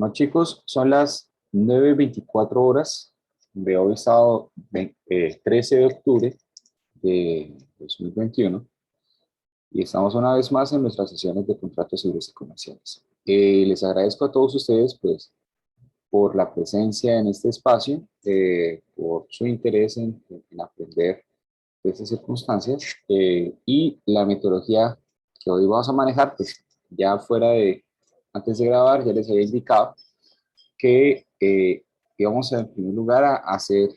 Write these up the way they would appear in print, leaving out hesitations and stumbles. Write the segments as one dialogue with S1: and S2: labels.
S1: Bueno, chicos, son las 9:24 de hoy, sábado 13 de octubre de 2021, y estamos una vez más en nuestras sesiones de contratos civiles y comerciales. Les agradezco a todos ustedes, pues, por la presencia en este espacio, por su interés en aprender de estas circunstancias, y la metodología que hoy vamos a manejar, pues, ya antes de grabar, ya les había indicado que íbamos en primer lugar a hacer,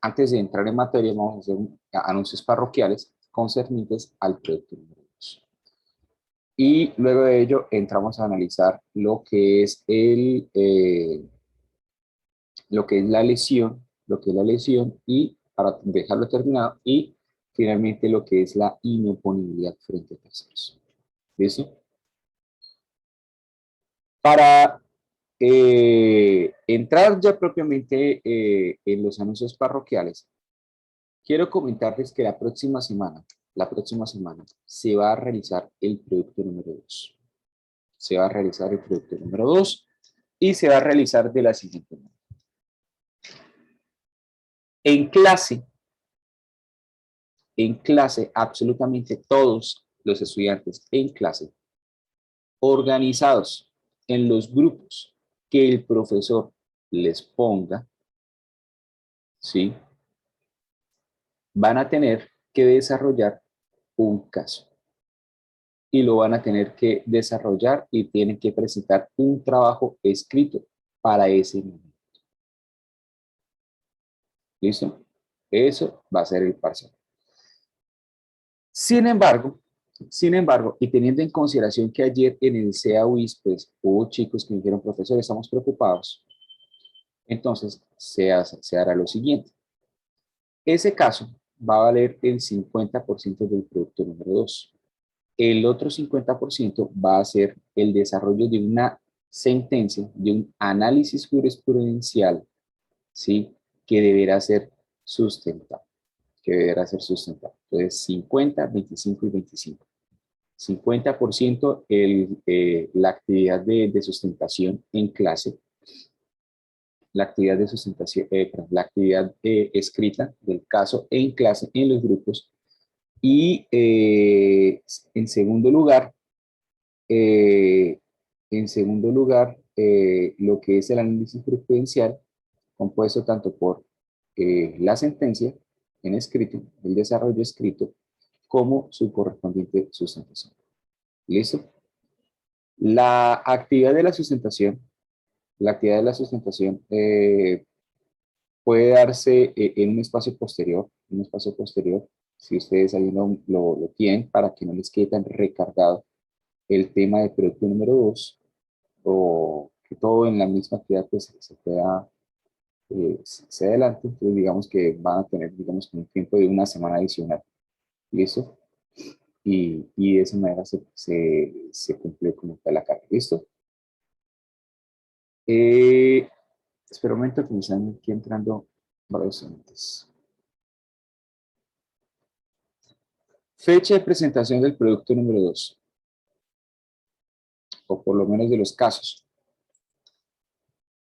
S1: antes de entrar en materia, vamos a hacer anuncios parroquiales concernientes al proyecto número 2. Y luego de ello entramos a analizar lo que es la lesión, y para dejarlo terminado, y finalmente lo que es la inoponibilidad frente a terceros. ¿Listo? Para entrar ya propiamente en los anuncios parroquiales, quiero comentarles que la próxima semana se va a realizar el producto número 2. Se va a realizar el producto número 2 y se va a realizar de la siguiente manera. En clase, absolutamente todos los estudiantes en clase, organizados en los grupos que el profesor les ponga, ¿sí?, van a tener que desarrollar un caso, y lo van a tener que desarrollar y tienen que presentar un trabajo escrito para ese momento. ¿Listo? Eso va a ser el parcial. Sin embargo, y teniendo en consideración que ayer en el CAUIS, pues, hubo chicos que me dijeron: profesor, estamos preocupados, entonces se hará lo siguiente. Ese caso va a valer el 50% del producto número 2. El otro 50% va a ser el desarrollo de una sentencia, de un análisis jurisprudencial, ¿sí?, que deberá ser sustentado. Entonces, 50, 25 y 25. 50% la actividad de sustentación en clase, la actividad de sustentación, la actividad escrita del caso en clase, en los grupos. Y en segundo lugar, eh, lo que es el análisis jurisprudencial, compuesto tanto por la sentencia en escrito, el desarrollo escrito, como su correspondiente sustentación. ¿Listo? La actividad de la sustentación, puede darse en un espacio posterior, si ustedes ahí lo tienen, para que no les quede tan recargado el tema del producto número 2, o que todo en la misma actividad, pues, se pueda, se adelante. Entonces, digamos que van a tener, digamos, un tiempo de una semana adicional. ¿Listo? Y de esa manera se cumple como está la carga. ¿Listo? Espera un momento que me están aquí entrando varios estudiantes. Fecha de presentación del producto número 2, o por lo menos de los casos.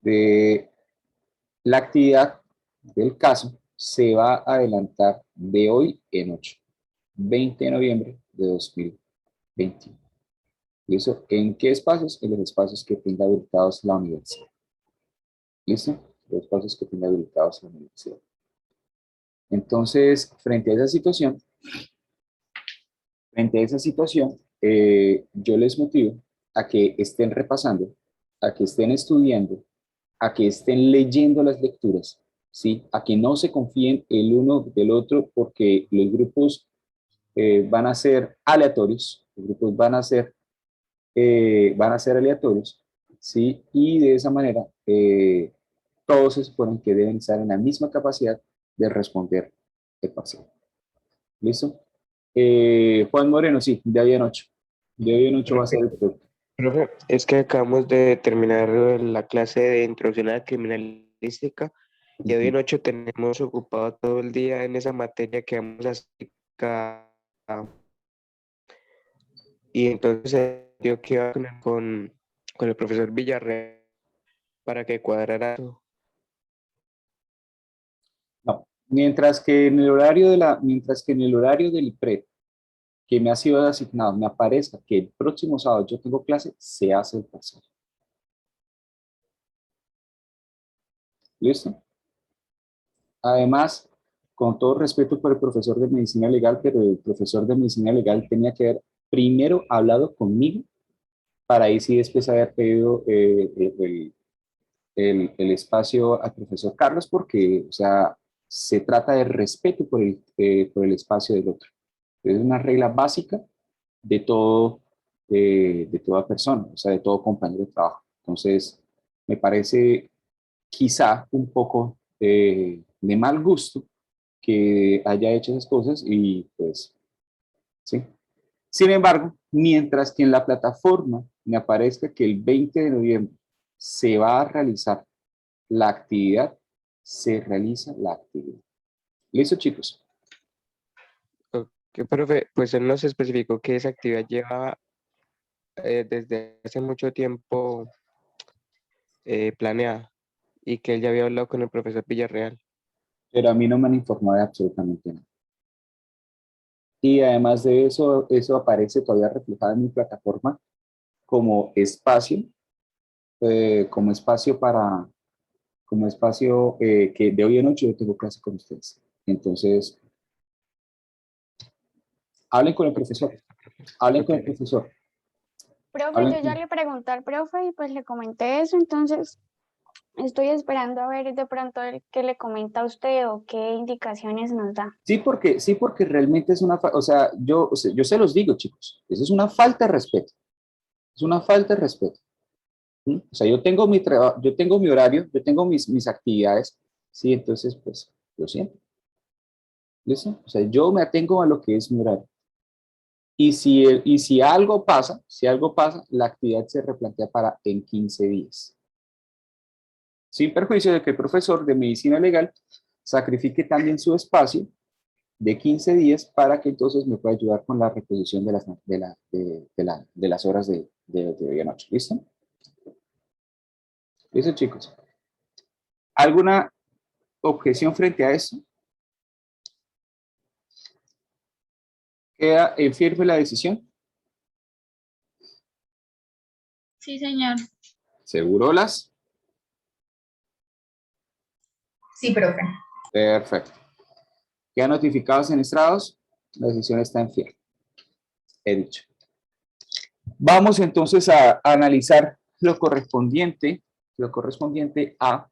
S1: De la actividad del caso se va a adelantar de hoy en 8, 20 de noviembre de 2021. ¿Listo? ¿En qué espacios? En los espacios que tenga habilitados la universidad. ¿Listo? Los espacios que tenga habilitados la universidad. Entonces, frente a esa situación, yo les motivo a que estén repasando, a que estén estudiando, a que estén leyendo las lecturas, ¿sí? A que no se confíen el uno del otro, porque los grupos van a ser aleatorios, aleatorios, ¿sí? Y de esa manera, todos se suponen que deben estar en la misma capacidad de responder el parcial. ¿Listo? Juan Moreno, sí, de hoy en 8. De hoy en 8 va a ser el producto.
S2: Profe, es que acabamos de terminar la clase de introducción a la criminalística y hoy en 8 tenemos ocupado todo el día en esa materia que vamos a explicar. Y entonces yo quiero con con el profesor Villarreal para que cuadrara todo.
S1: No. Mientras que en el horario del IPRED que me ha sido asignado me aparezca que el próximo sábado yo tengo clase, se hace el parcial. ¿Listo? Además, con todo respeto por el profesor de medicina legal, pero el profesor de medicina legal tenía que haber primero hablado conmigo para ahí sí después haber pedido el espacio al profesor Carlos, porque, o sea, se trata de respeto por el espacio del otro. Es una regla básica de todo, de toda persona, o sea, de todo compañero de trabajo. Entonces, me parece quizá un poco de mal gusto que haya hecho esas cosas y pues, sí. Sin embargo, mientras que en la plataforma me aparezca que el 20 de noviembre se va a realizar la actividad, se realiza la actividad. ¿Listo, chicos?
S2: Ok, profe, pues él nos especificó que esa actividad lleva desde hace mucho tiempo planeada y que él ya había hablado con el profesor Villarreal.
S1: Pero a mí no me han informado de absolutamente nada. Y además de eso, eso aparece todavía reflejado en mi plataforma como espacio, como espacio para, como espacio que de hoy en noche yo tengo clase con ustedes. Entonces, hablen con el profesor, hablen con el
S2: Ok.
S1: profesor.
S3: Profe,
S1: Hablen
S3: yo ya
S1: con...
S3: le pregunté al profe y pues le comenté eso, entonces estoy esperando a ver de pronto el que le comenta a usted o qué indicaciones nos da.
S1: Sí, porque realmente es una, o sea, yo se los digo, chicos, eso es una falta de respeto, es una falta de respeto. ¿Mm? O sea, yo tengo mi trabajo, yo tengo mi horario, yo tengo mis actividades, sí, entonces, pues, lo siento. ¿Listo? O sea, yo me atengo a lo que es mi horario. Y si algo pasa, la actividad se replantea para en 15 días. Sin perjuicio de que el profesor de medicina legal sacrifique también su espacio de 15 días para que entonces me pueda ayudar con la reposición de las horas de hoy a noche. ¿Listo? ¿Listo, chicos? ¿Alguna objeción frente a eso? ¿Queda en firme la decisión?
S4: Sí, señor.
S1: ¿Seguro, las?
S4: Sí, profe.
S1: Perfecto. ¿Quedan notificados en estrados? La decisión está en firme. He dicho. Vamos entonces a analizar lo correspondiente a,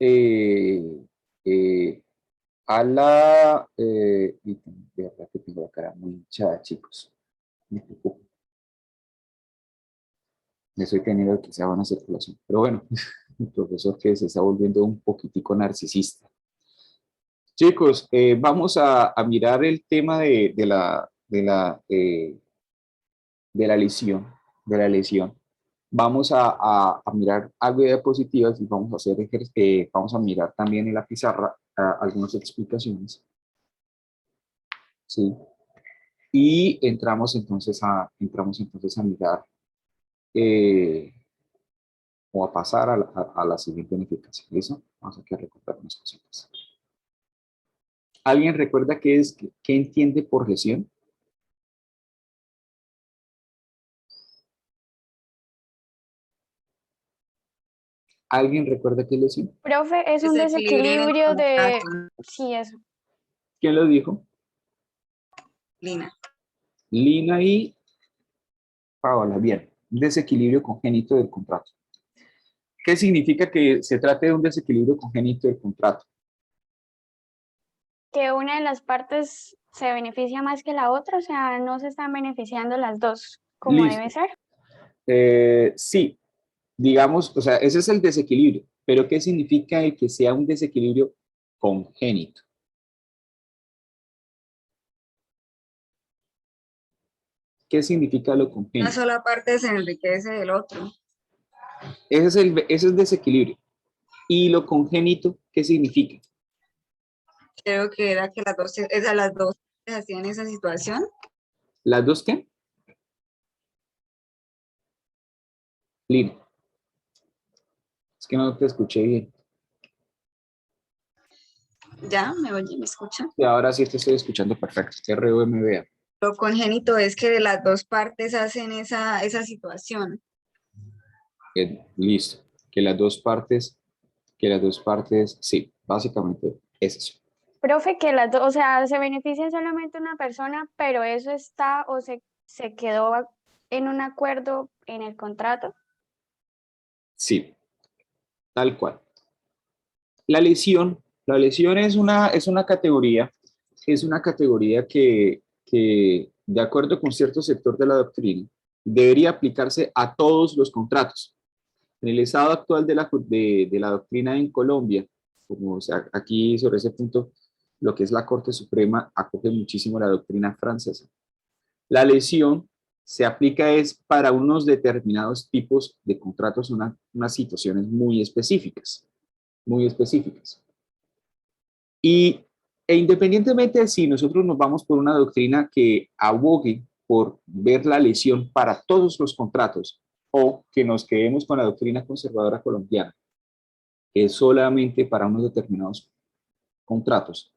S1: eh, eh, a la... de verdad que tengo la cara muy hinchada, chicos. Me preocupa. Me estoy teniendo que se haga una circulación. Pero bueno, el profesor que se está volviendo un poquitico narcisista. Chicos, vamos a mirar el tema de la lesión, Vamos a mirar algo de diapositivas y vamos a vamos a mirar también en la pizarra algunas explicaciones. ¿Sí? Y entramos entonces a mirar o a pasar a la siguiente unificación. ¿Listo? Vamos a recuperar unas cositas. ¿Alguien recuerda qué entiende por lesión? ¿Alguien recuerda qué es lesión?
S3: Profe, es un desequilibrio de... Sí, eso.
S1: ¿Quién lo dijo?
S4: Lina.
S1: Lina y Paola. Bien, un desequilibrio congénito del contrato. ¿Qué significa que se trate de un desequilibrio congénito del contrato?
S3: Que una de las partes se beneficia más que la otra, o sea, no se están beneficiando las dos como
S1: Listo.
S3: debe ser.
S1: Sí, digamos, o sea, ese es el desequilibrio, pero ¿qué significa el que sea un desequilibrio congénito? ¿Qué significa lo
S4: Una
S1: congénito?
S4: sola parte se enriquece del otro.
S1: Ese es el desequilibrio. ¿Y lo congénito qué significa?
S4: Creo que era que las dos hacían esa situación.
S1: ¿Las dos qué? Lina, es que no te escuché bien.
S4: ¿Ya? ¿Me oye? ¿Me escucha?
S1: Y ahora sí te estoy escuchando perfecto. ROMBA.
S4: Lo congénito es que las dos partes hacen esa situación.
S1: Listo. Que las dos partes, sí, básicamente es eso.
S3: Profe, que las dos, o sea, se beneficia solamente una persona, pero eso está o se quedó en un acuerdo en el contrato.
S1: Sí, tal cual. La lesión es una categoría que, de acuerdo con cierto sector de la doctrina, debería aplicarse a todos los contratos. En el estado actual de la doctrina en Colombia, como o sea, aquí sobre ese punto, lo que es la Corte Suprema acoge muchísimo la doctrina francesa. La lesión se aplica es para unos determinados tipos de contratos, unas situaciones muy específicas, muy específicas. E independientemente de si nosotros nos vamos por una doctrina que abogue por ver la lesión para todos los contratos o que nos quedemos con la doctrina conservadora colombiana, que es solamente para unos determinados contratos.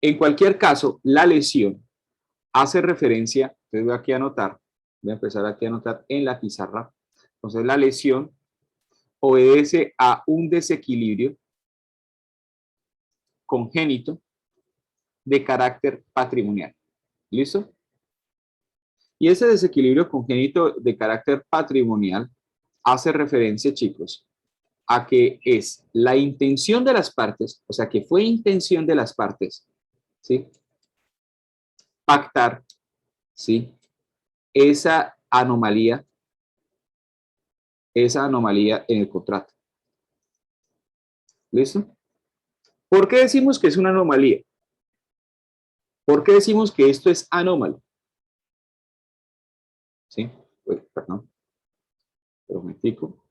S1: En cualquier caso, la lesión hace referencia, entonces voy aquí a anotar, voy a empezar aquí a anotar en la pizarra. Entonces la lesión obedece a un desequilibrio congénito de carácter patrimonial. ¿Listo? Y ese desequilibrio congénito de carácter patrimonial hace referencia, chicos, a que es la intención de las partes, o sea, que fue intención de las partes, ¿sí? Pactar, ¿sí? Esa anomalía en el contrato. ¿Listo? ¿Por qué decimos que es una anomalía? ¿Por qué decimos que esto es anómalo? ¿Sí? Uy, perdón. Un momentico.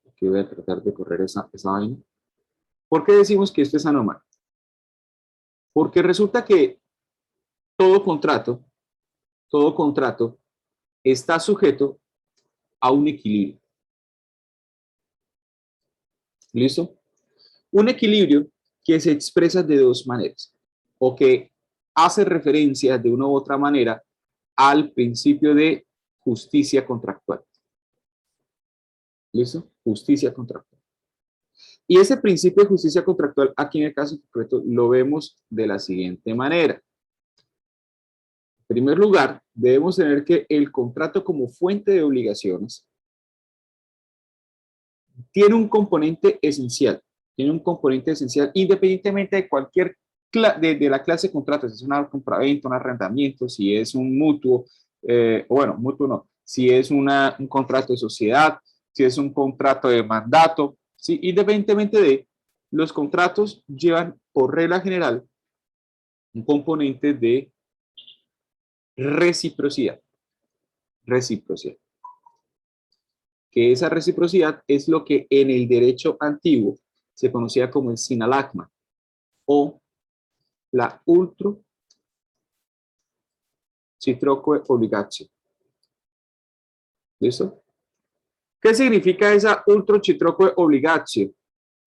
S1: Aquí voy a tratar de correr esa vaina. ¿Por qué decimos que esto es anómalo? Porque resulta que todo contrato está sujeto a un equilibrio. ¿Listo? Un equilibrio que se expresa de dos maneras o que hace referencia de una u otra manera al principio de justicia contractual. ¿Listo? Justicia contractual. Y ese principio de justicia contractual aquí en el caso concreto lo vemos de la siguiente manera. En primer lugar, debemos tener que el contrato como fuente de obligaciones tiene un componente esencial. Tiene un componente esencial independientemente de cualquier de la clase de contratos, si es una compraventa, un arrendamiento, si es un mutuo, bueno, mutuo no, si es un contrato de sociedad, si es un contrato de mandato, ¿sí? Independientemente de los contratos llevan por regla general un componente de reciprocidad. Reciprocidad. Que esa reciprocidad es lo que en el derecho antiguo se conocía como el sinalagma o la ultro citroque obligatio. ¿Listo? ¿Qué significa esa ultro citroque obligatio?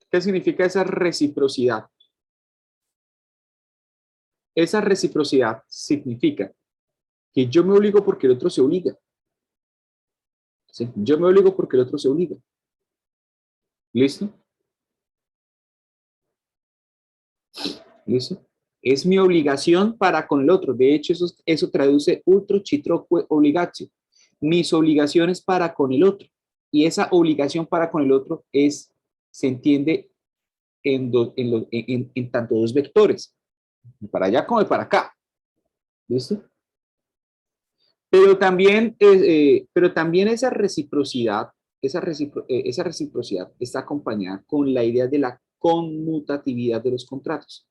S1: ¿Qué significa esa reciprocidad? Esa reciprocidad significa que yo me obligo porque el otro se obliga. ¿Sí? Yo me obligo porque el otro se obliga. ¿Listo? ¿Listo? Es mi obligación para con el otro. De hecho, eso traduce ultro citroque obligatio. Mis obligaciones para con el otro. Y esa obligación para con el otro se entiende en tanto dos vectores, para allá como para acá. ¿Listo? Pero también esa reciprocidad está acompañada con la idea de la conmutatividad de los contratos.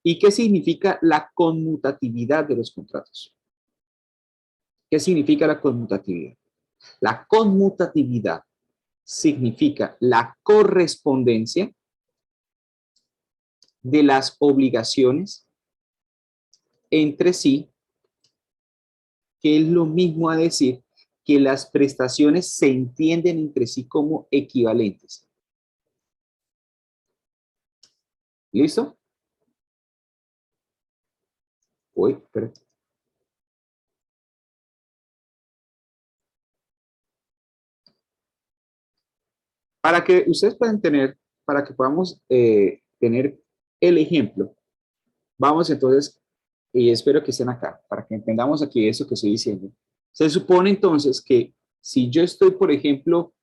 S1: ¿Y qué significa la conmutatividad de los contratos? ¿Qué significa la conmutatividad? La conmutatividad significa la correspondencia de las obligaciones entre sí que es lo mismo a decir que las prestaciones se entienden entre sí como equivalentes. ¿Listo? Uy, espera. Para que ustedes puedan tener, para que podamos tener el ejemplo, vamos entonces, y espero que estén acá, para que entendamos aquí eso que estoy diciendo. Se supone entonces que si yo estoy, por ejemplo,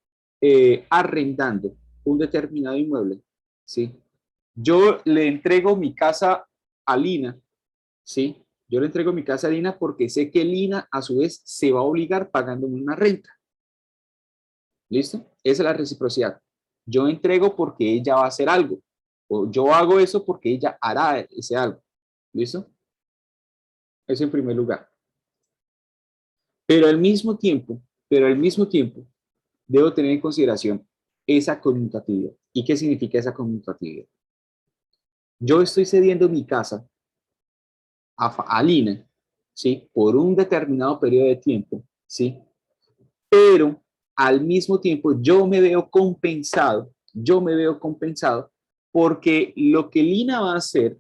S1: arrendando un determinado inmueble, ¿sí? Yo le entrego mi casa a Lina, ¿sí? Yo le entrego mi casa a Lina porque sé que Lina a su vez se va a obligar pagándome una renta. ¿Listo? Esa es la reciprocidad. Yo entrego porque ella va a hacer algo. O yo hago eso porque ella hará ese algo. ¿Listo? Eso en primer lugar. Pero al mismo tiempo, debo tener en consideración esa conmutatividad. ¿Y qué significa esa conmutatividad? Yo estoy cediendo mi casa a Lina, ¿sí? Por un determinado periodo de tiempo, ¿sí? Pero al mismo tiempo yo me veo compensado porque lo que Lina va a hacer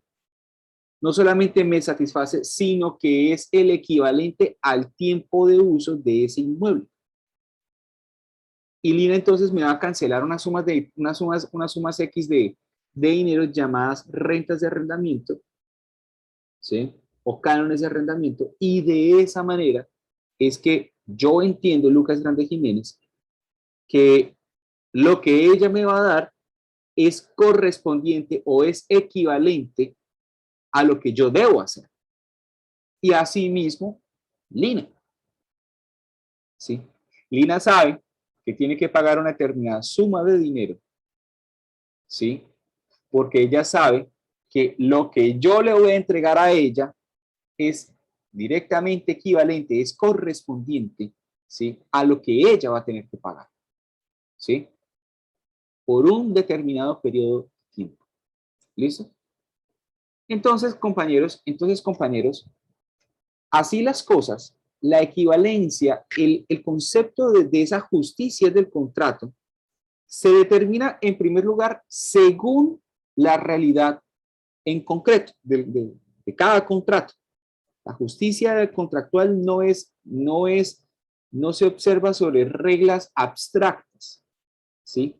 S1: no solamente me satisface, sino que es el equivalente al tiempo de uso de ese inmueble. Y Lina entonces me va a cancelar unas sumas X de dinero llamadas rentas de arrendamiento, ¿sí? O cánones de arrendamiento, y de esa manera es que yo entiendo, Lucas Grande Jiménez, que lo que ella me va a dar es correspondiente o es equivalente a lo que yo debo hacer. Y asimismo, Lina, ¿sí? Lina sabe que tiene que pagar una determinada suma de dinero, ¿sí? Porque ella sabe que lo que yo le voy a entregar a ella es directamente equivalente, es correspondiente, ¿sí? A lo que ella va a tener que pagar, ¿sí? Por un determinado periodo de tiempo. ¿Listo? Entonces, compañeros, así las cosas, la equivalencia, el concepto de esa justicia del contrato, se determina en primer lugar según la realidad en concreto de cada contrato. La justicia contractual no se observa sobre reglas abstractas, ¿sí?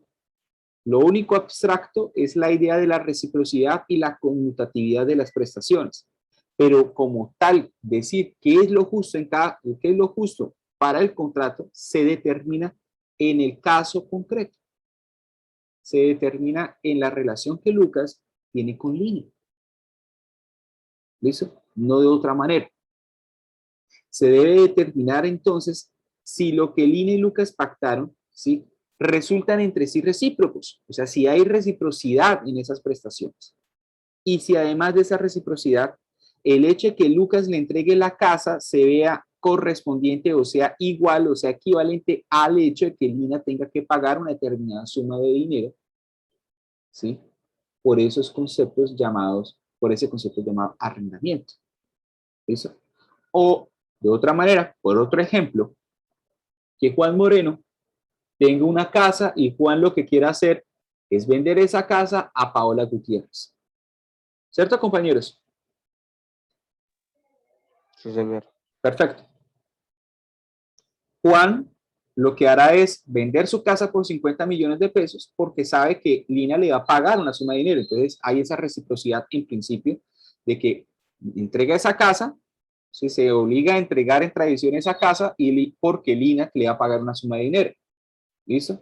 S1: Lo único abstracto es la idea de la reciprocidad y la conmutatividad de las prestaciones. Pero como tal, decir qué es lo justo qué es lo justo para el contrato se determina en el caso concreto. Se determina en la relación que Lucas tiene con Lina. ¿Listo? No de otra manera. Se debe determinar entonces si lo que Lina y Lucas pactaron, ¿sí? Resultan entre sí recíprocos, o sea, si hay reciprocidad en esas prestaciones. Y si además de esa reciprocidad, el hecho de que Lucas le entregue la casa se vea correspondiente, o sea, igual, o sea, equivalente al hecho de que Lina tenga que pagar una determinada suma de dinero, ¿sí? Por ese concepto llamado arrendamiento. ¿Listo? O de otra manera, por otro ejemplo, que Juan Moreno tenga una casa y Juan lo que quiera hacer es vender esa casa a Paola Gutiérrez. ¿Cierto, compañeros?
S2: Sí, señor.
S1: Perfecto. Juan lo que hará es vender su casa por 50 millones de pesos porque sabe que Lina le va a pagar una suma de dinero. Entonces hay esa reciprocidad en principio de que entrega esa casa, si se obliga a entregar en tradición esa casa y porque Lina le va a pagar una suma de dinero. ¿Listo?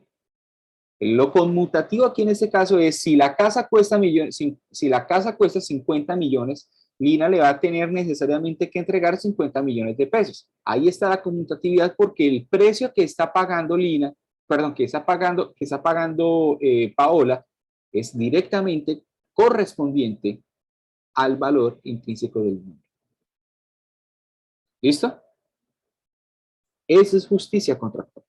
S1: Lo conmutativo aquí en este caso es si la casa cuesta si la casa cuesta 50 millones, Lina le va a tener necesariamente que entregar 50 millones de pesos. Ahí está la conmutatividad porque el precio que está pagando Lina, perdón, que está pagando Paola, es directamente correspondiente al valor intrínseco del inmueble. ¿Listo? Esa es justicia contractual.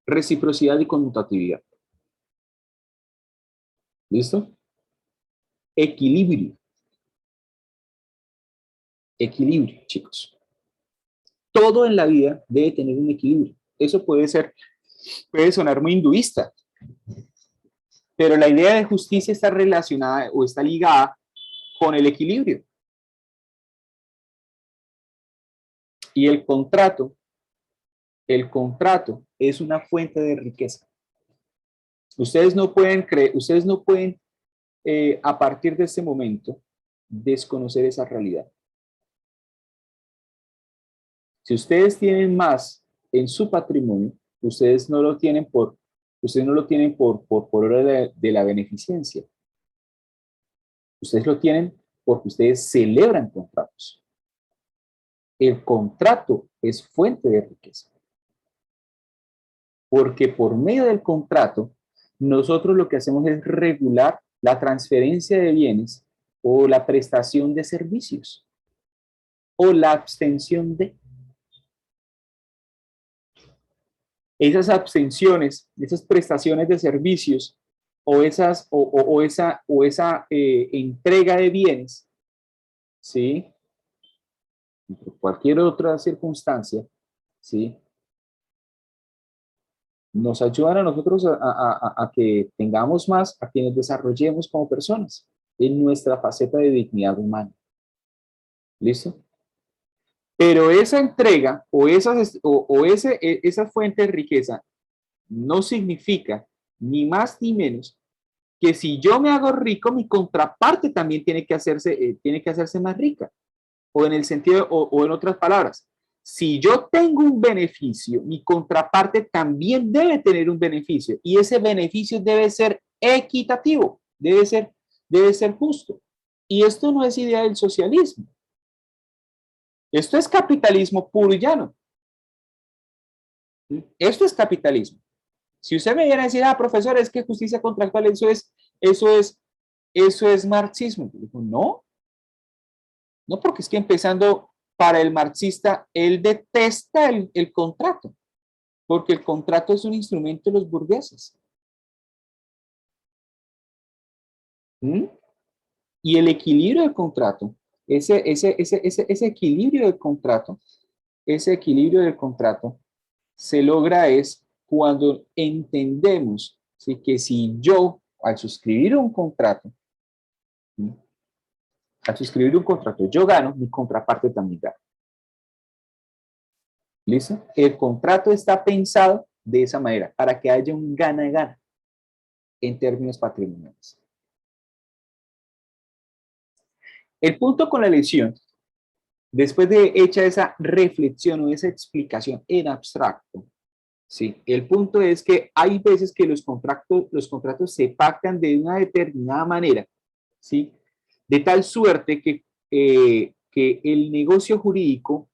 S1: Reciprocidad y conmutatividad. ¿Listo? Equilibrio. Equilibrio, chicos. todo en la vida debe tener un equilibrio. Eso puede sonar muy hinduista, pero la idea de justicia está relacionada o está ligada con el equilibrio. Y el contrato es una fuente de riqueza. Ustedes no pueden a partir de este momento desconocer esa realidad. Si ustedes tienen más en su patrimonio, ustedes no lo tienen por hora de la beneficencia. Ustedes lo tienen porque ustedes celebran contratos. El contrato es fuente de riqueza. Porque por medio del contrato, nosotros lo que hacemos es regular la transferencia de bienes o la prestación de servicios o la abstención de esas abstenciones, esas prestaciones de servicios o esa entrega de bienes, ¿sí? Por cualquier otra circunstancia, ¿sí? Nos ayudan a nosotros a que tengamos más, a que nos desarrollemos como personas en nuestra faceta de dignidad humana. ¿Listo? Pero esa entrega esa fuente de riqueza no significa ni más ni menos que si yo me hago rico, mi contraparte también tiene que hacerse más rica. O en el sentido, o en otras palabras, si yo tengo un beneficio, mi contraparte también debe tener un beneficio y ese beneficio debe ser equitativo, debe ser justo. Y esto no es idea del socialismo. Esto es capitalismo puro y llano. Esto es capitalismo. Si usted me viene a decir, profesor, es que justicia contractual, eso es marxismo. Yo digo, no, porque es que empezando para el marxista, él detesta el contrato, porque el contrato es un instrumento de los burgueses. ¿Mm? Y el equilibrio del contrato, ese equilibrio del contrato se logra es cuando entendemos, ¿sí?, que si yo, al suscribir un contrato, ¿sí?, yo gano, mi contraparte también gana. ¿Listo? El contrato está pensado de esa manera, para que haya un gana-gana en términos patrimoniales. El punto con la lección, después de hecha esa reflexión o esa explicación en abstracto, ¿sí?, el punto es que hay veces que los contratos se pactan de una determinada manera, ¿sí?, de tal suerte que el negocio jurídico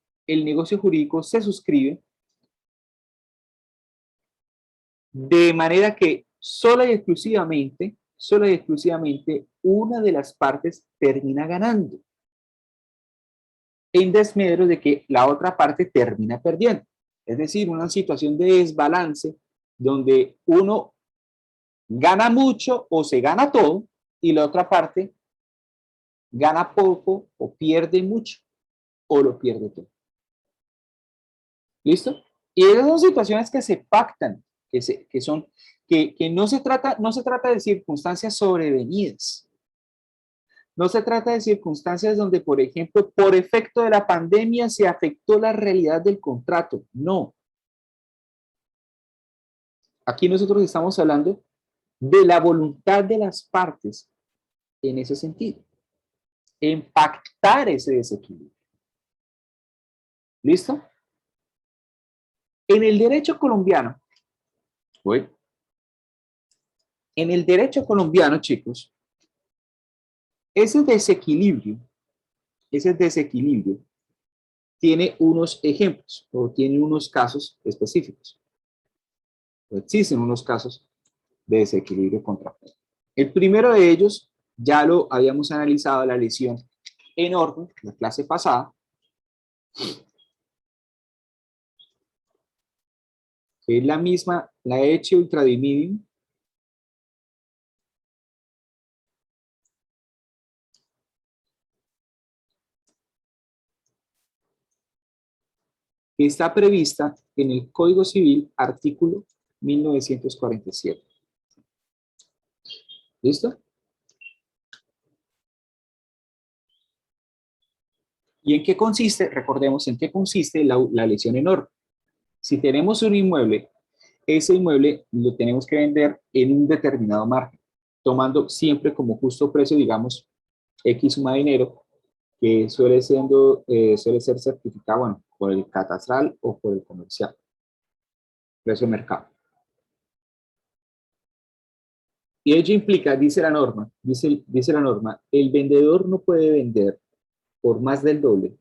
S1: se suscribe de manera que sola y exclusivamente una de las partes termina ganando, en desmedro de que la otra parte termina perdiendo. Es decir, una situación de desbalance donde uno gana mucho o se gana todo y la otra parte gana poco o pierde mucho o lo pierde todo. ¿Listo? Y esas son situaciones que se pactan, que no se trata de circunstancias sobrevenidas. No se trata de circunstancias donde, por ejemplo, por efecto de la pandemia se afectó la realidad del contrato. No. Aquí nosotros estamos hablando de la voluntad de las partes en ese sentido, en pactar ese desequilibrio. ¿Listo? En el derecho colombiano, chicos, ese desequilibrio tiene unos ejemplos o tiene unos casos específicos. Existen unos casos de desequilibrio contractual. El primero de ellos, ya lo habíamos analizado la lesión en orden, la clase pasada, es la misma, la Ecce Ultra Dimidium, que está prevista en el Código Civil, artículo 1947. ¿Listo? ¿Y en qué consiste? Recordemos en qué consiste la lesión enorme. Si tenemos un inmueble, ese inmueble lo tenemos que vender en un determinado margen, tomando siempre como justo precio, digamos, X suma de dinero, que suele ser certificado, bueno, por el catastral o por el comercial. Precio de mercado. Y ello implica, dice la norma, el vendedor no puede vender por más del doble,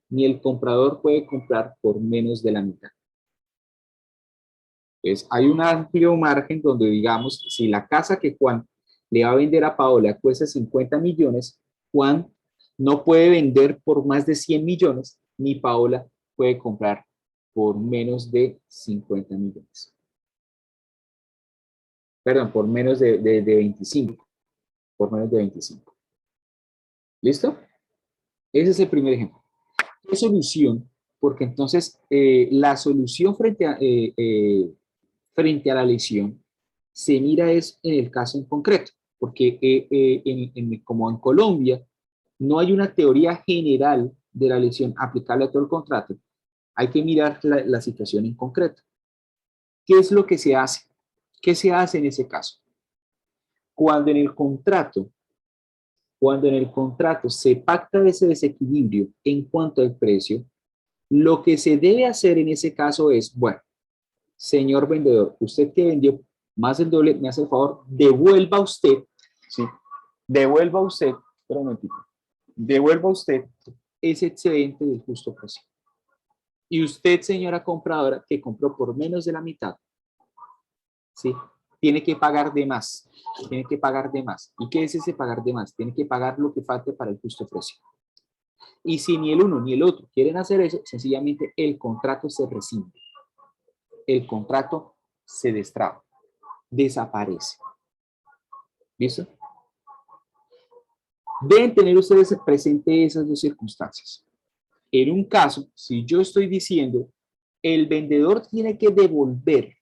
S1: ni el comprador puede comprar por menos de la mitad. Entonces, hay un amplio margen donde, digamos, si la casa que Juan le va a vender a Paola cuesta 50 millones, Juan no puede vender por más de 100 millones, ni Paola puede comprar por menos de 50 millones. Perdón, por menos de 25. Por menos de 25. ¿Listo? Ese es el primer ejemplo. ¿Qué solución? Porque entonces la solución frente a la lesión se mira es en el caso en concreto, porque como en Colombia no hay una teoría general de la lesión aplicable a todo el contrato, hay que mirar la situación en concreto. ¿Qué es lo que se hace? ¿Qué se hace en ese caso? Cuando en el contrato se pacta ese desequilibrio en cuanto al precio, lo que se debe hacer en ese caso es, bueno, señor vendedor, usted que vendió más del doble, me hace el favor, devuelva usted, ¿sí? Devuelva usted, espera un momentito, devuelva usted ese excedente del justo precio. Y usted, señora compradora, que compró por menos de la mitad, ¿sí? Tiene que pagar de más, tiene que pagar de más. ¿Y qué es ese pagar de más? Tiene que pagar lo que falte para el justo precio. Y si ni el uno ni el otro quieren hacer eso, sencillamente el contrato se rescinde. El contrato se destraba, desaparece. ¿Listo? Deben tener ustedes presente esas dos circunstancias. En un caso, si yo estoy diciendo, el vendedor tiene que devolver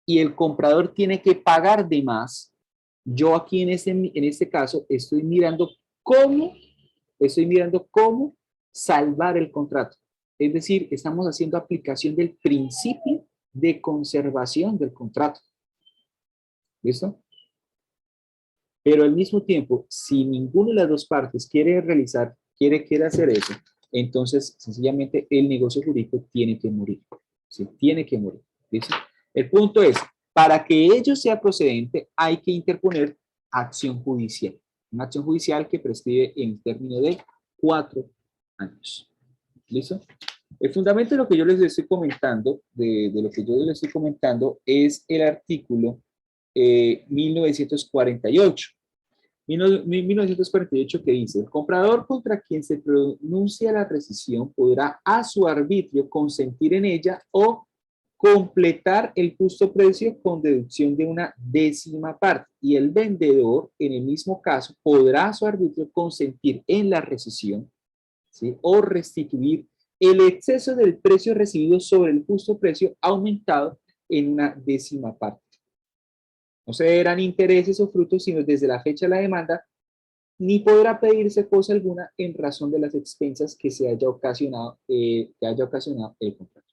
S1: y el comprador tiene que pagar de más, yo aquí en este caso estoy mirando cómo salvar el contrato. Es decir, estamos haciendo aplicación del principio de conservación del contrato. ¿Listo? Pero al mismo tiempo, si ninguna de las dos partes quiere hacer eso, entonces sencillamente el negocio jurídico tiene que morir. ¿Sí? Tiene que morir. ¿Listo? El punto es, para que ello sea procedente, hay que interponer acción judicial. Una acción judicial que prescribe en el término de 4 años. ¿Listo? El fundamento de lo que yo les estoy comentando, es el artículo 1948. 1948 que dice, el comprador contra quien se pronuncia la rescisión podrá a su arbitrio consentir en ella o completar el justo precio con deducción de una décima parte. Y el vendedor, en el mismo caso, podrá a su arbitrio consentir en la rescisión, ¿sí? O restituir el exceso del precio recibido sobre el justo precio aumentado en una décima parte. No se deberán intereses o frutos, sino desde la fecha de la demanda, ni podrá pedirse cosa alguna en razón de las expensas que haya ocasionado el contrato.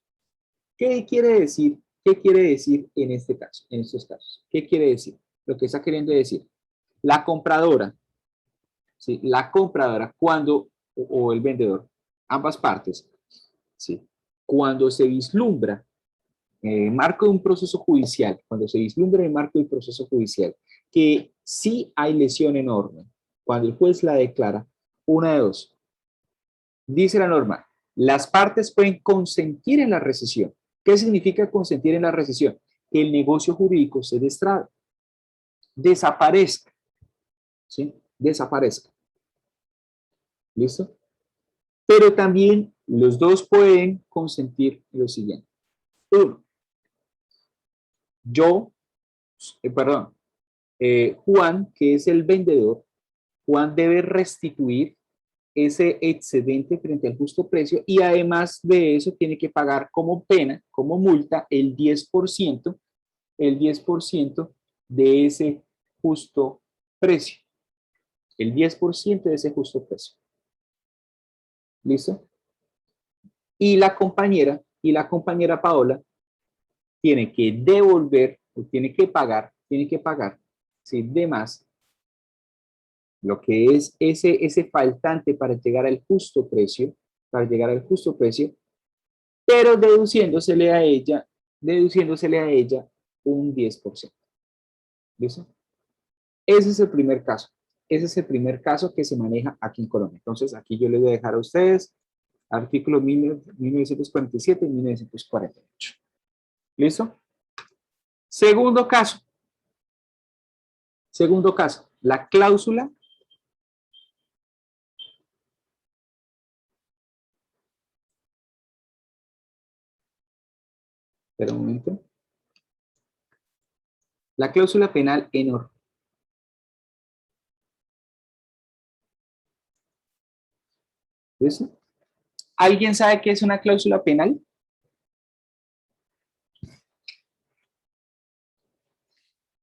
S1: ¿Qué quiere decir en este caso, en estos casos? ¿Qué quiere decir? Lo que está queriendo decir, la compradora, ¿sí? La compradora cuando, o el vendedor, ambas partes, ¿sí? Cuando se vislumbra marco de un proceso judicial, cuando se vislumbra en el marco del proceso judicial, que sí hay lesión enorme, cuando el juez la declara, una de dos. Dice la norma, las partes pueden consentir en la rescisión. ¿Qué significa consentir en la rescisión? Que el negocio jurídico se destrabe, desaparezca, ¿sí? Desaparezca. ¿Listo? Pero también los dos pueden consentir lo siguiente. Uno, Juan, que es el vendedor, Juan debe restituir ese excedente frente al justo precio y además de eso tiene que pagar como pena, como multa, el 10% de ese justo precio. El 10% de ese justo precio. ¿Listo? Y la compañera Paola tiene que devolver o tiene que pagar, ¿sí? De más lo que es ese faltante para llegar al justo precio, pero deduciéndosele a ella un 10%. ¿Listo? Ese es el primer caso. Ese es el primer caso que se maneja aquí en Colombia. Entonces, aquí yo les voy a dejar a ustedes artículos 1947 y 1948. ¿Listo? Segundo caso. La cláusula espera un momento. La cláusula penal enorme. ¿Listo? ¿Alguien sabe qué es una cláusula penal?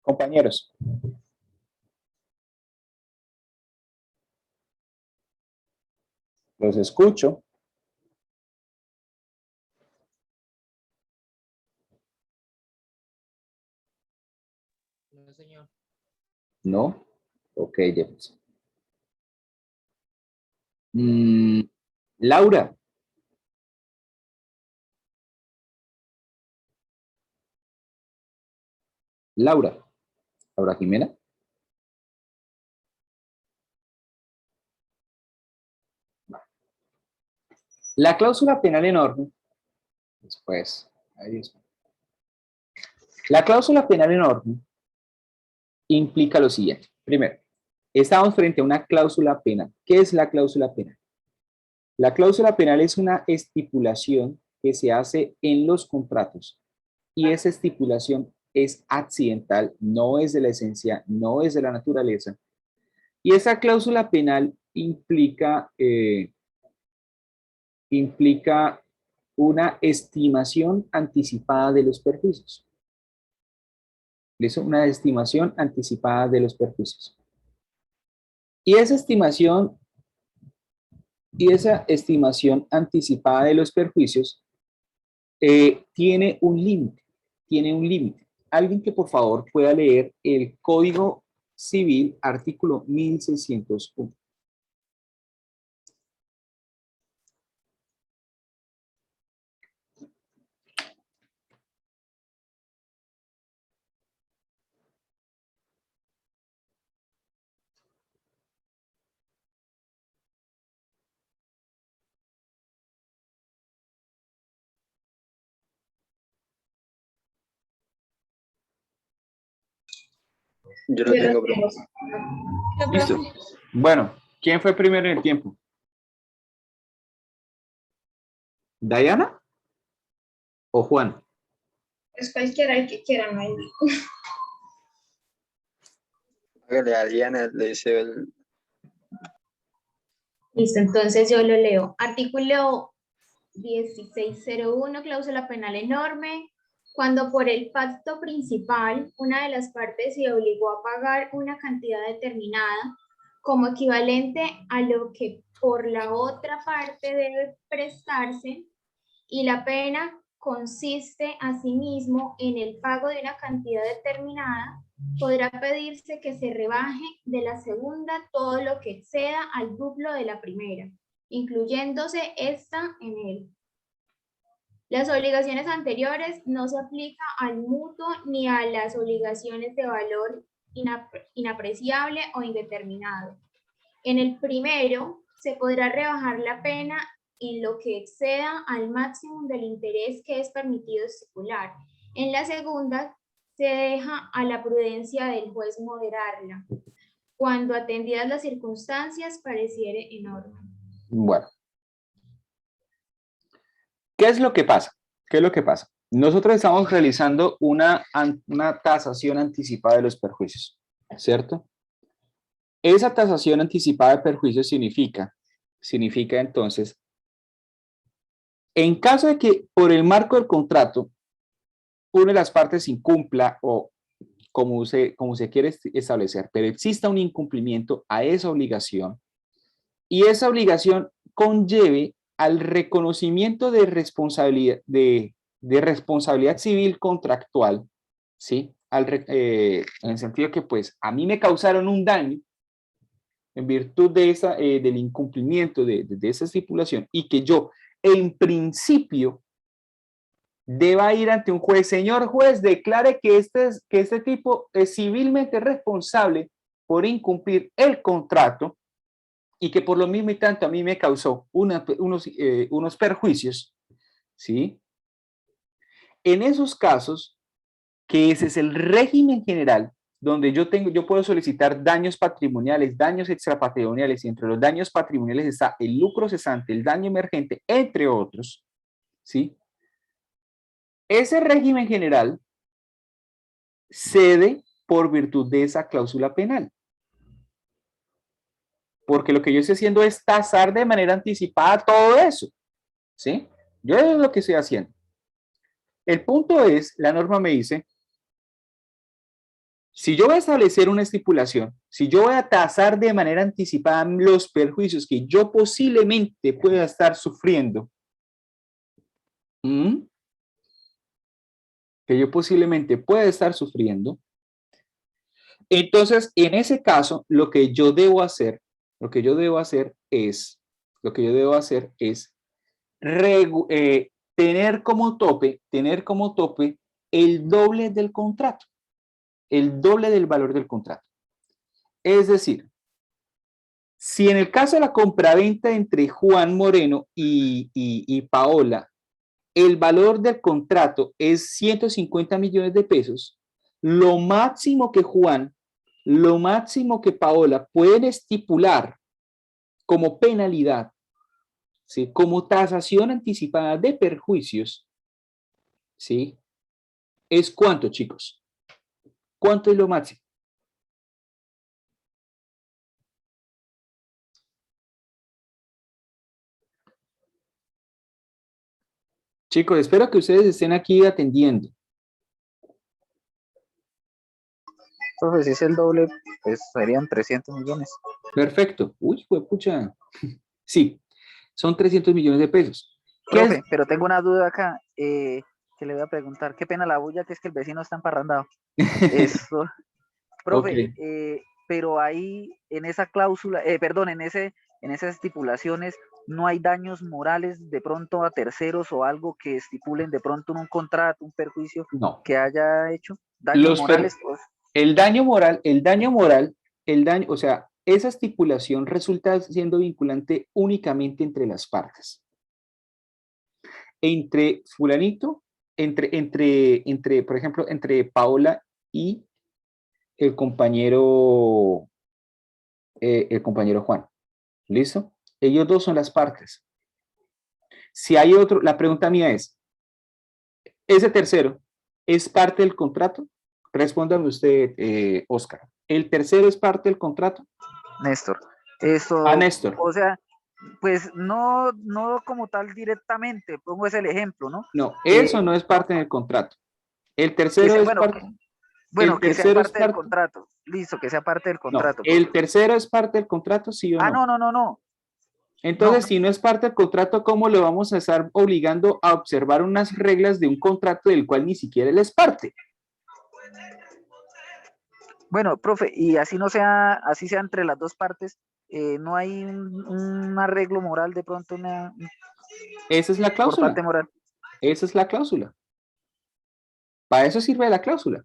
S1: Compañeros. Los escucho.
S5: No, señor.
S1: ¿No? Ok, Jefferson. Laura. Laura Jimena. La cláusula penal enorme, después, la cláusula penal enorme implica lo siguiente. Primero, estamos frente a una cláusula penal. ¿Qué es la cláusula penal? La cláusula penal es una estipulación que se hace en los contratos y esa estipulación es accidental, no es de la esencia, no es de la naturaleza. Y esa cláusula penal implica una estimación anticipada de los perjuicios. ¿Listo? Una estimación anticipada de los perjuicios. Y esa estimación anticipada de los perjuicios tiene un límite. Alguien que por favor pueda leer el Código Civil, artículo 1601.
S2: Yo lo tengo, bro.
S1: Listo. Bueno, ¿quién fue primero en el tiempo? ¿Diana o Juan?
S4: Es cualquiera el que quiera, no hay.
S2: Hágale a Diana, le dice el...
S6: Listo, entonces yo lo leo. Artículo 1601, cláusula penal enorme. Cuando por el pacto principal una de las partes se obligó a pagar una cantidad determinada como equivalente a lo que por la otra parte debe prestarse y la pena consiste asimismo en el pago de una cantidad determinada, podrá pedirse que se rebaje de la segunda todo lo que exceda al duplo de la primera, incluyéndose esta en él. Las obligaciones anteriores no se aplican al mutuo ni a las obligaciones de valor inapreciable o indeterminado. En el primero, se podrá rebajar la pena en lo que exceda al máximo del interés que es permitido estipular. En la segunda, se deja a la prudencia del juez moderarla, cuando atendidas las circunstancias pareciere enorme.
S1: Bueno. ¿Qué es lo que pasa? Nosotros estamos realizando una tasación anticipada de los perjuicios, ¿cierto? Esa tasación anticipada de perjuicios significa significa entonces, en caso de que por el marco del contrato una de las partes incumpla o como se quiere establecer, pero exista un incumplimiento a esa obligación y esa obligación conlleve al reconocimiento de responsabilidad civil contractual, ¿sí? En el sentido que pues a mí me causaron un daño en virtud de del incumplimiento de esa estipulación y que yo en principio deba ir ante un juez. Señor juez, declare que este tipo es civilmente responsable por incumplir el contrato y que por lo mismo y tanto a mí me causó unos perjuicios, ¿sí? En esos casos, que ese es el régimen general, donde yo puedo solicitar daños patrimoniales, daños extrapatrimoniales, y entre los daños patrimoniales está el lucro cesante, el daño emergente, entre otros, ¿sí? Ese régimen general cede por virtud de esa cláusula penal. Porque lo que yo estoy haciendo es tasar de manera anticipada todo eso, ¿sí? Yo es lo que estoy haciendo. El punto es, la norma me dice, si yo voy a establecer una estipulación, si yo voy a tasar de manera anticipada los perjuicios que yo posiblemente pueda estar sufriendo, entonces en ese caso lo que yo debo hacer es tener como tope el doble del contrato, el doble del valor del contrato. Es decir, si en el caso de la compraventa entre Juan Moreno y Paola, el valor del contrato es 150 millones de pesos, lo máximo que Juan, lo máximo que Paola pueden estipular como penalidad, ¿sí? Como tasación anticipada de perjuicios, ¿sí? ¿Es cuánto, chicos? ¿Cuánto es lo máximo? Chicos, espero que ustedes estén aquí atendiendo.
S7: Profe, si es el doble, pues serían 300 millones.
S1: Perfecto. Uy, pucha. Sí, son 300 millones de pesos.
S7: Profe, pero tengo una duda acá, que le voy a preguntar. Qué pena la bulla, que es que el vecino está emparrandado. Eso. Profe,
S1: Okay.
S7: Pero ahí, en esa cláusula, perdón, en esas estipulaciones, no hay daños morales de pronto a terceros o algo que estipulen de pronto en un contrato, un perjuicio
S1: No.
S7: que haya hecho. Daños morales, pues.
S1: El daño, o sea, esa estipulación resulta siendo vinculante únicamente entre las partes. Entre fulanito, por ejemplo, entre Paola y el compañero Juan. ¿Listo? Ellos dos son las partes. Si hay otro, la pregunta mía es, ¿ese tercero es parte del contrato? Respóndame usted, Oscar. ¿El tercero es parte del contrato?
S7: Néstor. Eso,
S1: Néstor.
S7: O sea, pues no como tal directamente, pongo ese el ejemplo, ¿no?
S1: No, eso no es parte del contrato. El tercero es parte.
S7: Bueno, que sea parte del contrato. Listo, que sea parte del contrato.
S1: No, ¿el tercero es parte del contrato, sí o no?
S7: No.
S1: Entonces, si no es parte del contrato, ¿cómo le vamos a estar obligando a observar unas reglas de un contrato del cual ni siquiera él es parte?
S7: Bueno, profe, y así sea entre las dos partes, no hay un arreglo moral de pronto,
S1: Esa es la cláusula.
S7: Por parte moral.
S1: Esa es la cláusula. Para eso sirve la cláusula.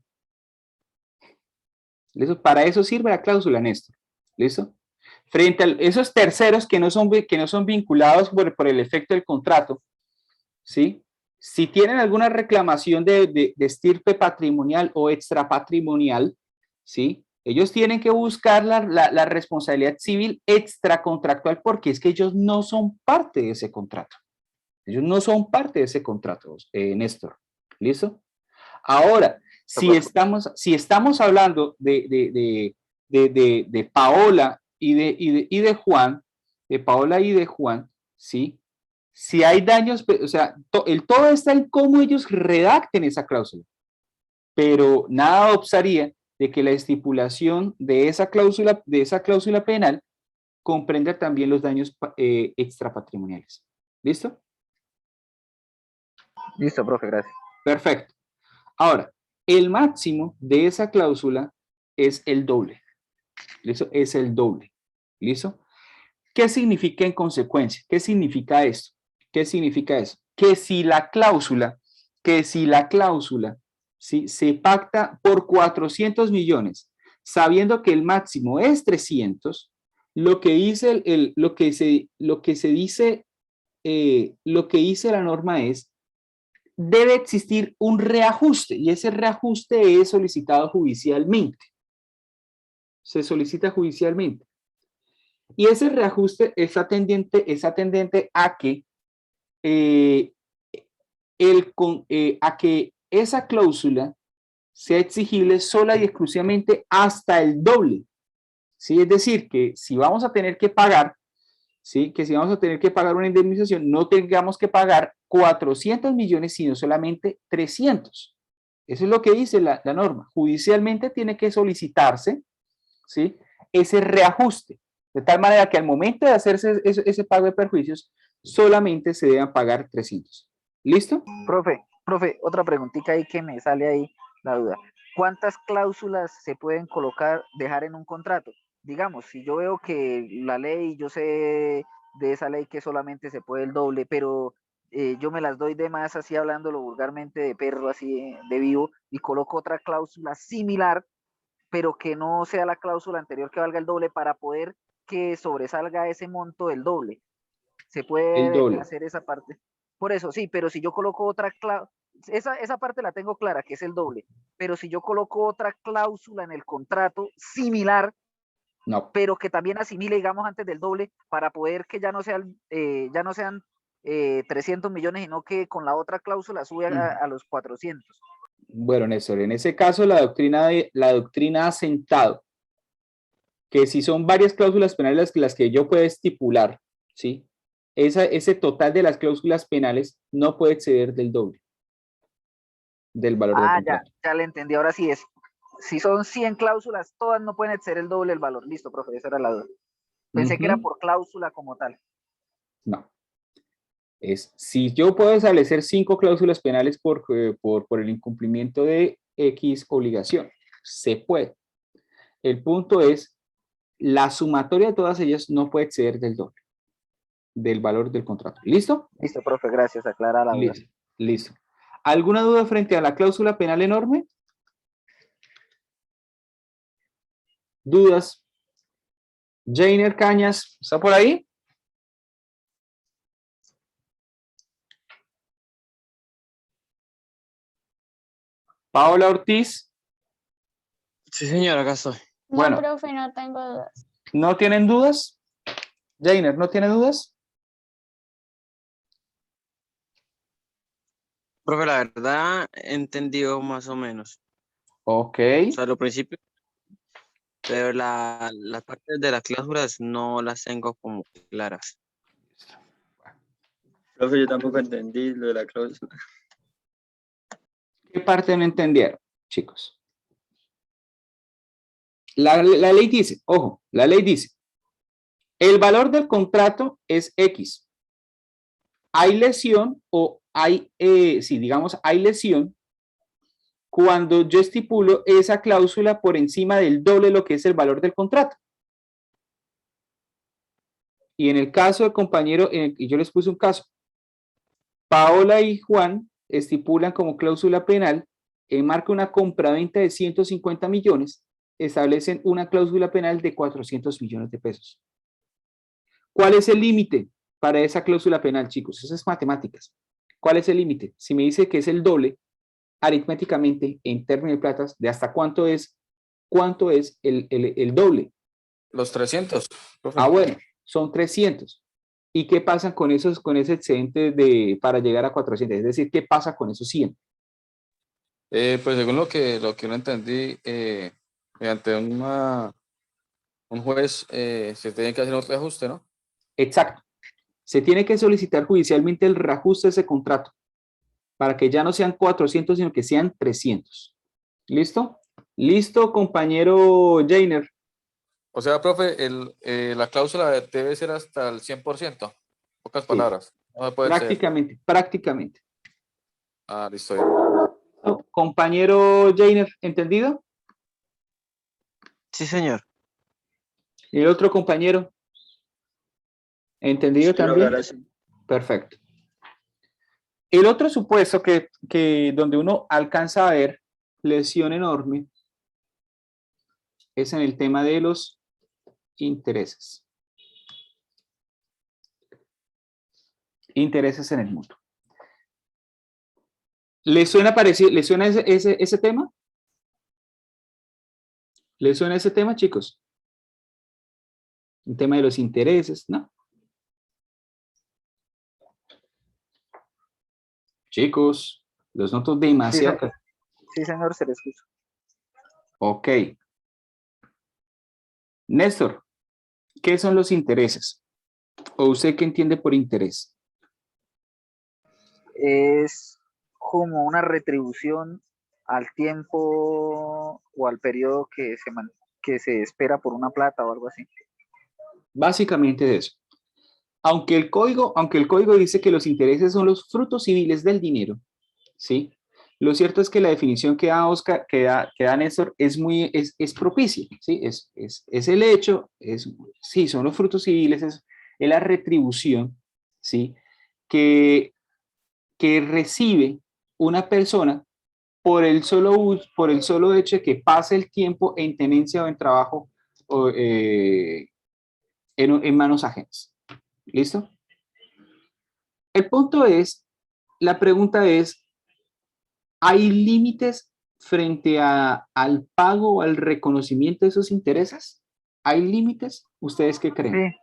S1: ¿Listo? Para eso sirve la cláusula, Néstor. ¿Listo? Frente a esos terceros que no son vinculados por el efecto del contrato, ¿sí? Si tienen alguna reclamación de estirpe patrimonial o extrapatrimonial, ¿sí? Ellos tienen que buscar la responsabilidad civil extracontractual porque es que ellos no son parte de ese contrato. Ellos no son parte de ese contrato, Néstor. ¿Listo? Ahora, si estamos hablando de Paola y de Juan, de Paola y de Juan, ¿sí? Si hay daños, o sea, el todo está en cómo ellos redacten esa cláusula, pero nada obstaría de que la estipulación de esa cláusula penal comprenda también los daños extrapatrimoniales. ¿Listo?
S7: Listo, profe, gracias.
S1: Perfecto. Ahora, el máximo de esa cláusula es el doble. ¿Listo? Es el doble. ¿Listo? ¿Qué significa en consecuencia? ¿Qué significa esto? ¿Qué significa eso? Que si la cláusula, ¿sí? Se pacta por 400 millones, sabiendo que el máximo es 300, lo que dice lo que se dice, lo que dice la norma es, debe existir un reajuste, y ese reajuste es solicitado judicialmente. Se solicita judicialmente. Y ese reajuste está tendente a que, a que esa cláusula sea exigible sola y exclusivamente hasta el doble. ¿Sí? Es decir, que si vamos a tener que pagar, ¿sí? Que si vamos a tener que pagar una indemnización, no tengamos que pagar 400 millones, sino solamente 300. Eso es lo que dice la norma. Judicialmente tiene que solicitarse, ¿sí? Ese reajuste. De tal manera que al momento de hacerse ese pago de perjuicios, solamente se deban pagar 300. ¿Listo?
S7: Profe, otra preguntita ahí que me sale ahí la duda. ¿Cuántas cláusulas se pueden dejar en un contrato? Digamos, si yo veo que la ley, yo sé de esa ley que solamente se puede el doble, pero yo me las doy de más, así hablándolo vulgarmente de perro, así de vivo, y coloco otra cláusula similar, pero que no sea la cláusula anterior que valga el doble para poder que sobresalga ese monto del doble. Se
S1: El
S7: puede
S1: doble.
S7: hacer esa parte. Por eso, sí, pero si yo coloco otra cláusula, esa parte la tengo clara, que es el doble, pero si yo coloco otra cláusula en el contrato similar,
S1: No.
S7: pero que también asimile, digamos, antes del doble, para poder que ya no sean 300 millones, sino que con la otra cláusula sube a los 400.
S1: Bueno, Néstor, en ese caso la doctrina ha sentado que si son varias cláusulas penales las que yo puedo estipular, ¿sí? Ese total de las cláusulas penales no puede exceder del doble del valor del contrato.
S7: Ya le entendí, ahora sí es. Si son 100 cláusulas, todas no pueden exceder el doble del valor. Listo, profe, esa era la duda. Pensé que era por cláusula como tal.
S1: No. Si yo puedo establecer 5 cláusulas penales por el incumplimiento de X obligación, se puede. El punto es, la sumatoria de todas ellas no puede exceder del doble del valor del contrato. ¿Listo?
S7: Listo, profe, gracias, aclara la duda.
S1: Listo. ¿Alguna duda frente a la cláusula penal enorme? ¿Dudas? Jainer Cañas, ¿está por ahí? Paola Ortiz.
S5: Sí, señor, acá estoy.
S3: No,
S1: Bueno.
S3: profe, no tengo dudas.
S1: ¿No tienen dudas? Jainer, ¿no tiene dudas?
S5: Profe, la verdad, he entendido más o menos.
S1: Ok.
S5: O sea, lo principio, pero las partes de las cláusulas no las tengo como claras.
S8: Profe, yo tampoco entendí lo de la cláusula.
S1: ¿Qué parte no entendieron, chicos? La ley dice, ojo, la ley dice, el valor del contrato es X. Hay lesión o hay, digamos, hay lesión cuando yo estipulo esa cláusula por encima del doble de lo que es el valor del contrato. Y en el caso del compañero, y yo les puse un caso, Paola y Juan estipulan como cláusula penal, marca una compraventa de 150 millones, establecen una cláusula penal de 400 millones de pesos. ¿Cuál es el límite para esa cláusula penal, chicos? Eso es matemáticas. ¿Cuál es el límite? Si me dice que es el doble, aritméticamente, en términos de platas, de hasta cuánto es el doble.
S9: Los 300. Profe.
S1: Bueno, son 300. ¿Y qué pasa con ese excedente para llegar a 400? Es decir, ¿qué pasa con esos 100?
S9: Pues según lo que no entendí, mediante un juez se tiene que hacer un reajuste, ¿no?
S1: Exacto. Se tiene que solicitar judicialmente el reajuste de ese contrato para que ya no sean 400, sino que sean 300. ¿Listo? ¿Listo, compañero Jainer?
S9: O sea, profe, la cláusula debe ser hasta el 100%. Pocas
S1: Sí.
S9: palabras. No me puede ser.
S1: Prácticamente.
S9: Ah, listo. Bien.
S1: Compañero Jainer, ¿entendido?
S5: Sí, señor.
S1: ¿Y el otro compañero? ¿Entendido
S8: Sí, profe,
S1: también?
S8: ahora sí.
S1: Perfecto. El otro supuesto que donde uno alcanza a ver lesión enorme es en el tema de los intereses. Intereses en el mundo. ¿Les suena parecido? ¿Les suena ese tema? ¿Les suena ese tema, chicos? El tema de los intereses, ¿no? Chicos, los noto demasiado.
S7: Sí, señor, se le escucha.
S1: Ok. Néstor, ¿qué son los intereses? ¿O usted qué entiende por interés?
S7: Es como una retribución al tiempo o al periodo que se espera por una plata o algo así.
S1: Básicamente de eso. Aunque el código dice que los intereses son los frutos civiles del dinero, ¿sí? Lo cierto es que la definición que da Oscar, que da Néstor es propicia, ¿sí? Es el hecho, sí, son los frutos civiles, es la retribución, ¿sí? Que recibe una persona por el solo hecho de que pase el tiempo en tenencia o en trabajo o, en manos ajenas. ¿Listo? El punto es, la pregunta es, ¿hay límites frente al pago o al reconocimiento de esos intereses? ¿Hay límites? ¿Ustedes qué creen?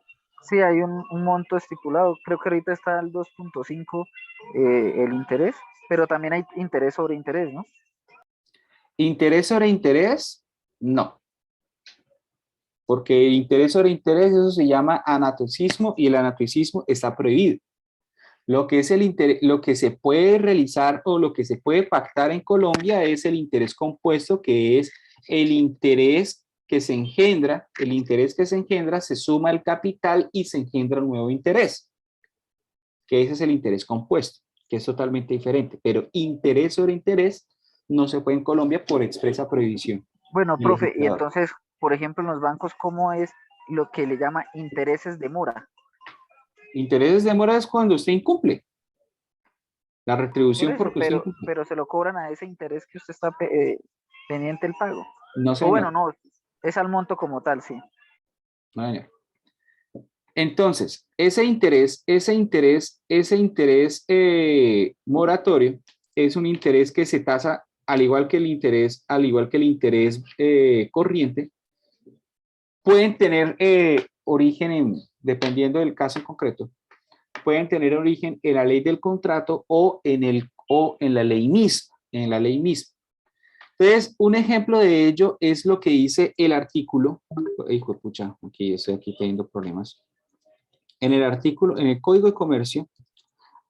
S7: Sí, hay un monto estipulado. Creo que ahorita está el 2.5 el interés, pero también hay interés sobre interés, ¿no?
S1: ¿Interés sobre interés? No. Porque interés sobre interés, eso se llama anatocismo y el anatocismo está prohibido. Lo que es lo que se puede realizar o lo que se puede pactar en Colombia es el interés compuesto, que es el interés que se engendra, se suma al capital y se engendra un nuevo interés, que ese es el interés compuesto, que es totalmente diferente, pero interés sobre interés no se puede en Colombia por expresa prohibición.
S7: Bueno, profe, y entonces, por ejemplo, en los bancos, ¿cómo es lo que le llama intereses de mora?
S1: Intereses de mora es cuando usted incumple. La retribución
S7: Por eso,
S1: porque usted incumple.
S7: pero se lo cobran a ese interés que usted está pendiente el pago.
S1: No,
S7: O
S1: señor.
S7: bueno, no, es al monto como tal, sí.
S1: No, señor. Entonces, ese interés moratorio es un interés que se tasa al igual que el interés corriente. Pueden tener origen, dependiendo del caso en concreto, pueden tener origen en la ley del contrato o en la ley misma, Entonces, un ejemplo de ello es lo que dice el artículo, hijo de pucha, aquí estoy aquí teniendo problemas. En el Código de Comercio,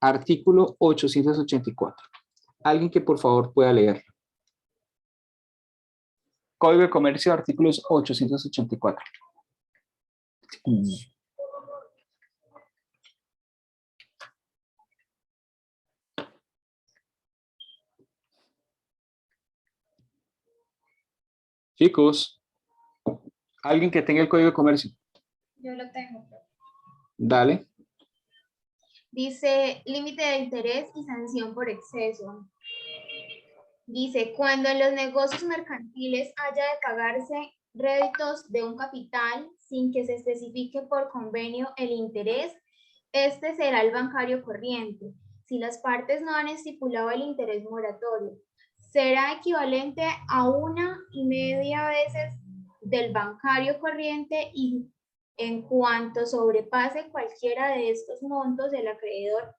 S1: artículo 884. Alguien que por favor pueda leer. Código de Comercio, artículos 884. Chicos, alguien que tenga el Código de Comercio.
S6: Yo lo tengo.
S1: Dale.
S6: Dice límite de interés y sanción por exceso. Dice, cuando en los negocios mercantiles haya de pagarse réditos de un capital sin que se especifique por convenio el interés, este será el bancario corriente. Si las partes no han estipulado el interés moratorio, será equivalente a 1,5 veces del bancario corriente y en cuanto sobrepase cualquiera de estos montos, el acreedor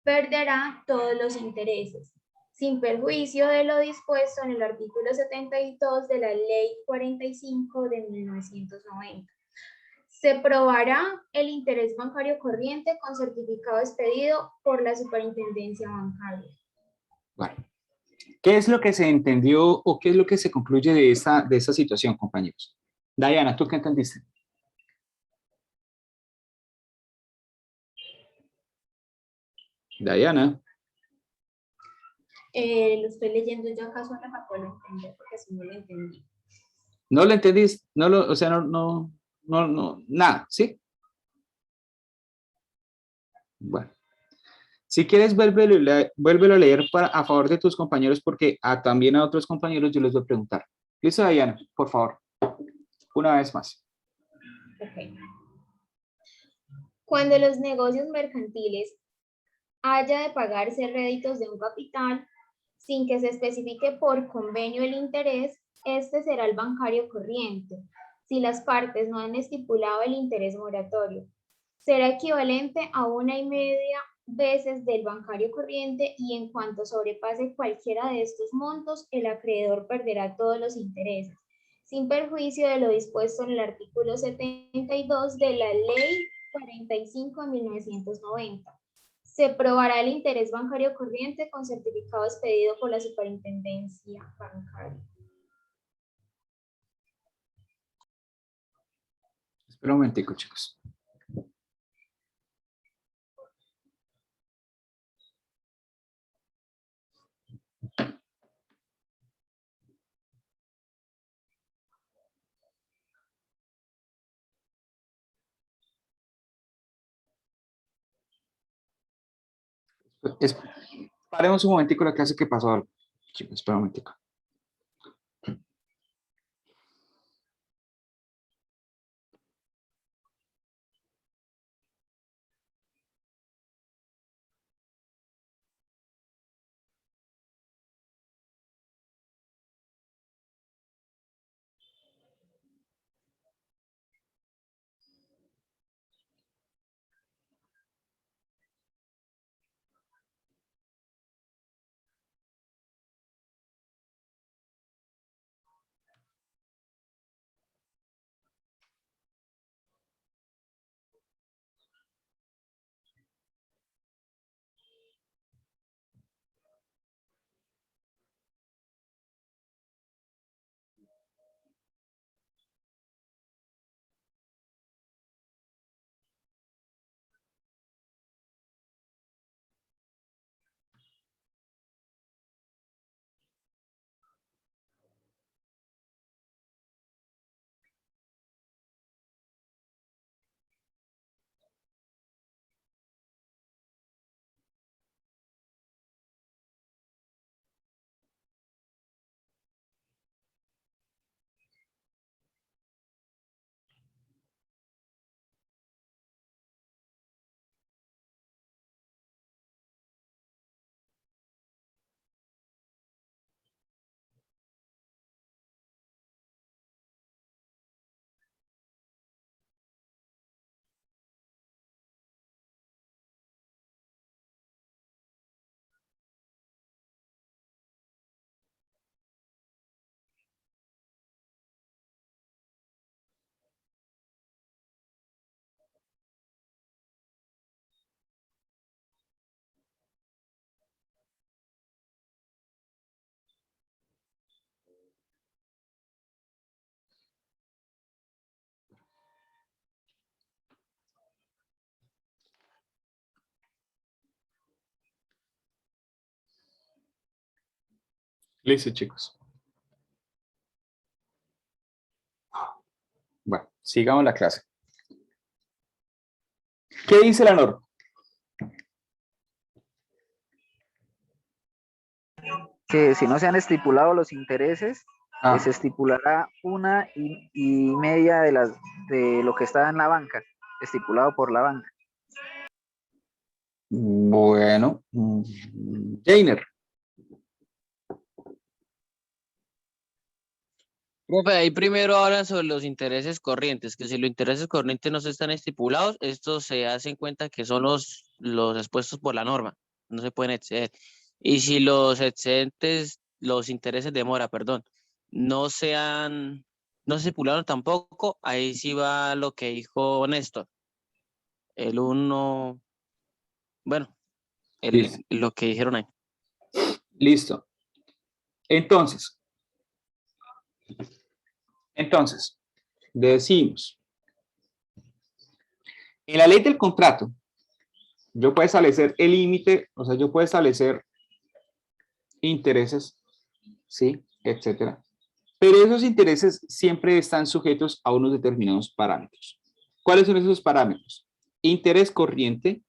S6: perderá todos los intereses, sin perjuicio de lo dispuesto en el artículo 72 de la Ley 45 de 1990. Se probará el interés bancario corriente con certificado expedido por la Superintendencia Bancaria.
S1: Bueno, ¿qué es lo que se entendió o qué es lo que se concluye de esta situación, compañeros? Diana, ¿tú qué entendiste? Diana.
S6: Lo estoy leyendo yo acá solo para poderlo entender, porque si no lo entendí.
S1: ¿No lo entendiste? No lo, o sea, nada, ¿sí? Bueno. Si quieres, vuélvelo a leer a favor de tus compañeros, porque también a otros compañeros yo les voy a preguntar. Listo, Diana, por favor. Una vez más.
S6: Okay. Cuando los negocios mercantiles haya de pagarse réditos de un capital, sin que se especifique por convenio el interés, este será el bancario corriente, si las partes no han estipulado el interés moratorio. Será equivalente a 1,5 veces del bancario corriente y en cuanto sobrepase cualquiera de estos montos, el acreedor perderá todos los intereses, sin perjuicio de lo dispuesto en el artículo 72 de la Ley 45 de 1990. Se probará el interés bancario corriente con certificado expedido por la Superintendencia Bancaria.
S1: Espera un momentico, chicos. Paremos un momentico la clase que pasó algo. Chicos, espera un momentico. Listo, chicos. Bueno, sigamos la clase. ¿Qué dice la norma?
S7: Que si no se han estipulado los intereses, se estipulará 1,5 de lo que está en la banca, estipulado por la banca.
S1: Bueno, Jainer.
S5: Profe, ahí primero hablan sobre los intereses corrientes, que si los intereses corrientes no se están estipulados, estos se hacen cuenta que son los expuestos por la norma, no se pueden exceder. Y si los excedentes, los intereses de mora, perdón, no se han no se estipularon tampoco, ahí sí va lo que dijo Néstor. El 1, bueno,
S1: Listo.
S5: lo que dijeron ahí.
S1: Listo. Entonces, decimos, en la ley del contrato, yo puedo establecer el límite, o sea, yo puedo establecer intereses, ¿sí? Etcétera. Pero esos intereses siempre están sujetos a unos determinados parámetros. ¿Cuáles son esos parámetros? Interés corriente,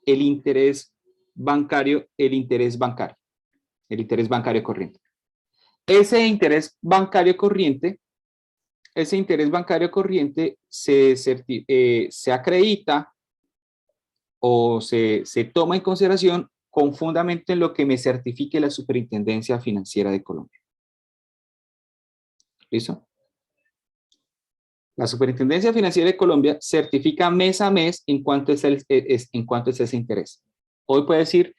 S1: el interés bancario, el interés bancario corriente. Ese interés bancario corriente se acredita o se toma en consideración con fundamento en lo que me certifique la Superintendencia Financiera de Colombia. ¿Listo? La Superintendencia Financiera de Colombia certifica mes a mes en cuánto es ese interés. Hoy puede decir,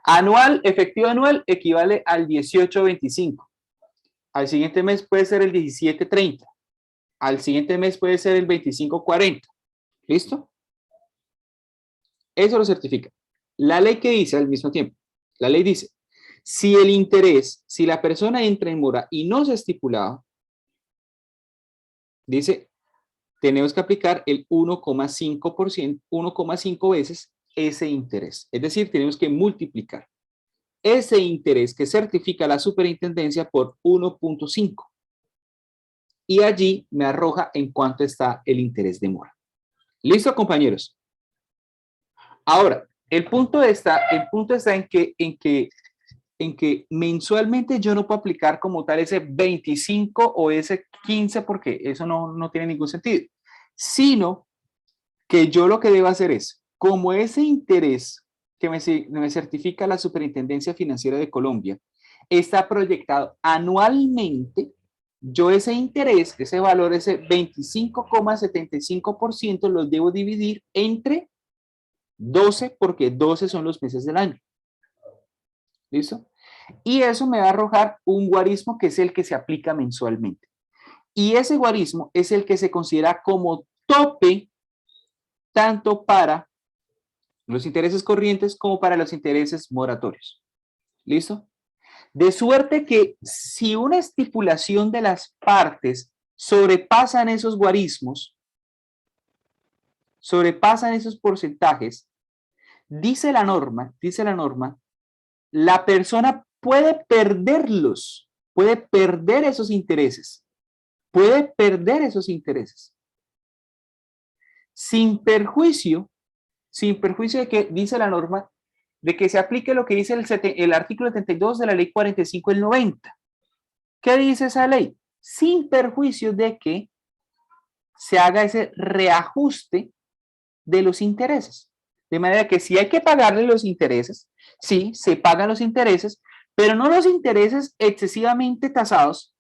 S1: anual, efectivo anual, equivale al 18.25. Al siguiente mes puede ser el 17.30. Al siguiente mes puede ser el 25.40. ¿Listo? Eso lo certifica. La ley que dice al mismo tiempo, la ley dice, si el interés, si la persona entra en mora y no se ha estipulado, dice, tenemos que aplicar el 1,5%, 1,5 veces ese interés. Es decir, tenemos que multiplicar ese interés que certifica la superintendencia por 1,5. Y allí me arroja en cuánto está el interés de mora. ¿Listo, compañeros? Ahora, el punto está en que mensualmente yo no puedo aplicar como tal ese 25 o ese 15 porque eso no tiene ningún sentido, sino que yo lo que debo hacer es, como ese interés que me certifica la Superintendencia Financiera de Colombia está proyectado anualmente, yo ese interés, ese valor, ese 25,75% los debo dividir entre 12 porque 12 son los meses del año. ¿Listo? Y eso me va a arrojar un guarismo que es el que se aplica mensualmente. Y ese guarismo es el que se considera como tope tanto para los intereses corrientes como para los intereses moratorios. ¿Listo? De suerte que si una estipulación de las partes sobrepasan esos guarismos, sobrepasan esos porcentajes, dice la norma, la persona puede perderlos, puede perder esos intereses, sin perjuicio de que dice la norma, de que se aplique lo que dice el artículo 72 de la ley 45 del 90. ¿Qué dice esa ley? Sin perjuicio de que se haga ese reajuste de los intereses. De manera que si hay que pagarle los intereses, sí, se pagan los intereses, pero no los intereses excesivamente tasados,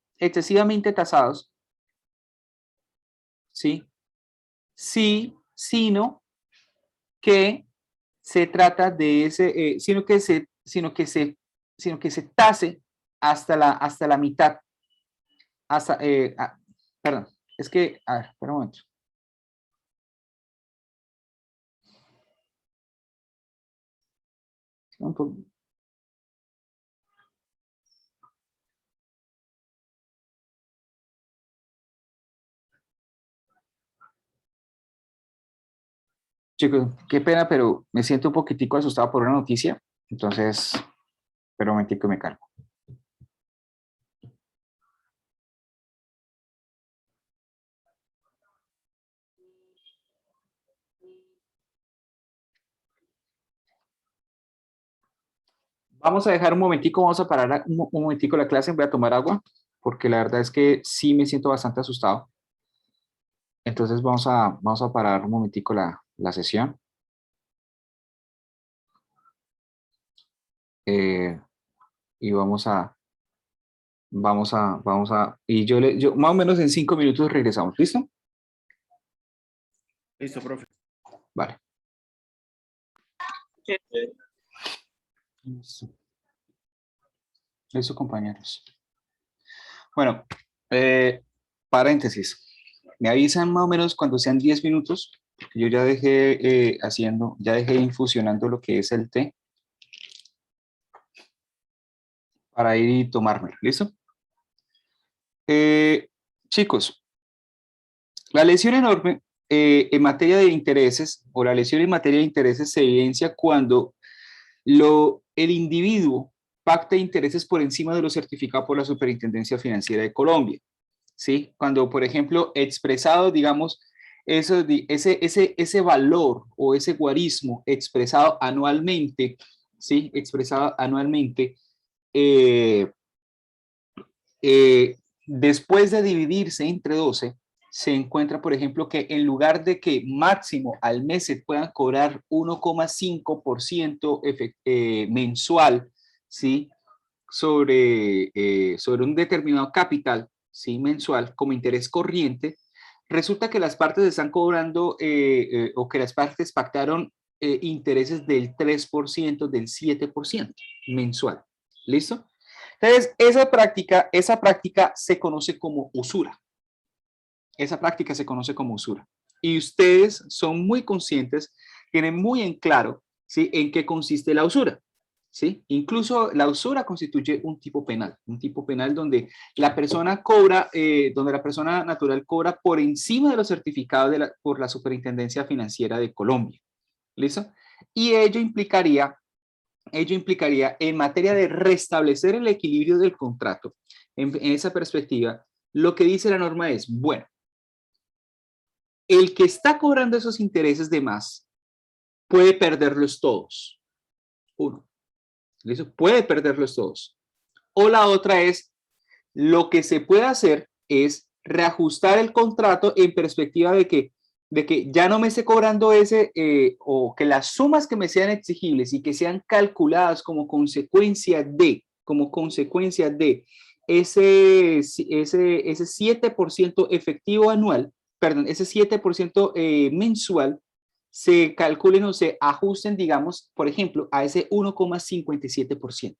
S1: sí, sino que se trata de ese, sino que se tase hasta la mitad, perdón, es que, a ver, espera un momento. Un poco. Chicos, qué pena, pero me siento un poquitico asustado por una noticia, entonces, pero un momentico me calmo. Vamos a dejar un momentico, vamos a parar un momentico la clase, voy a tomar agua, porque la verdad es que sí me siento bastante asustado. Entonces vamos a parar un momentico la sesión. Y y yo más o menos en 5 minutos regresamos, ¿listo?
S8: Listo, profe.
S1: Vale.
S8: Sí.
S1: Listo, compañeros. Bueno, paréntesis. Me avisan más o menos cuando sean 10 minutos. Yo ya dejé ya dejé infusionando lo que es el té para ir y tomármelo. ¿Listo? Chicos, la lesión enorme en materia de intereses o la lesión en materia de intereses se evidencia cuando el individuo pacta intereses por encima de lo certificado por la Superintendencia Financiera de Colombia. ¿Sí? Cuando, por ejemplo, expresado, digamos, ese valor o ese guarismo expresado anualmente, ¿sí? Expresado anualmente, después de dividirse entre 12, se encuentra, por ejemplo, que en lugar de que máximo al mes se puedan cobrar 1,5% mensual, ¿sí? sobre un determinado capital, ¿sí? Mensual como interés corriente, resulta que las partes están cobrando o que las partes pactaron intereses del 3%, del 7% mensual. ¿Listo? Entonces, esa práctica se conoce como usura. Esa práctica se conoce como usura. Y ustedes son muy conscientes, tienen muy en claro, ¿sí? En qué consiste la usura. ¿Sí? Incluso la usura constituye un tipo penal donde la persona cobra, donde la persona natural cobra por encima de los certificados por la Superintendencia Financiera de Colombia. ¿Listo? Y ello implicaría en materia de restablecer el equilibrio del contrato, en esa perspectiva, lo que dice la norma es, bueno, el que está cobrando esos intereses de más puede perderlos todos. Uno. ¿Listo? Puede perderlos todos. O la otra es, lo que se puede hacer es reajustar el contrato en perspectiva de que ya no me esté cobrando ese, o que las sumas que me sean exigibles y que sean calculadas como consecuencia de ese 7% efectivo anual, perdón, ese 7% mensual, se calculen o se ajusten, digamos, por ejemplo, a ese 1,57%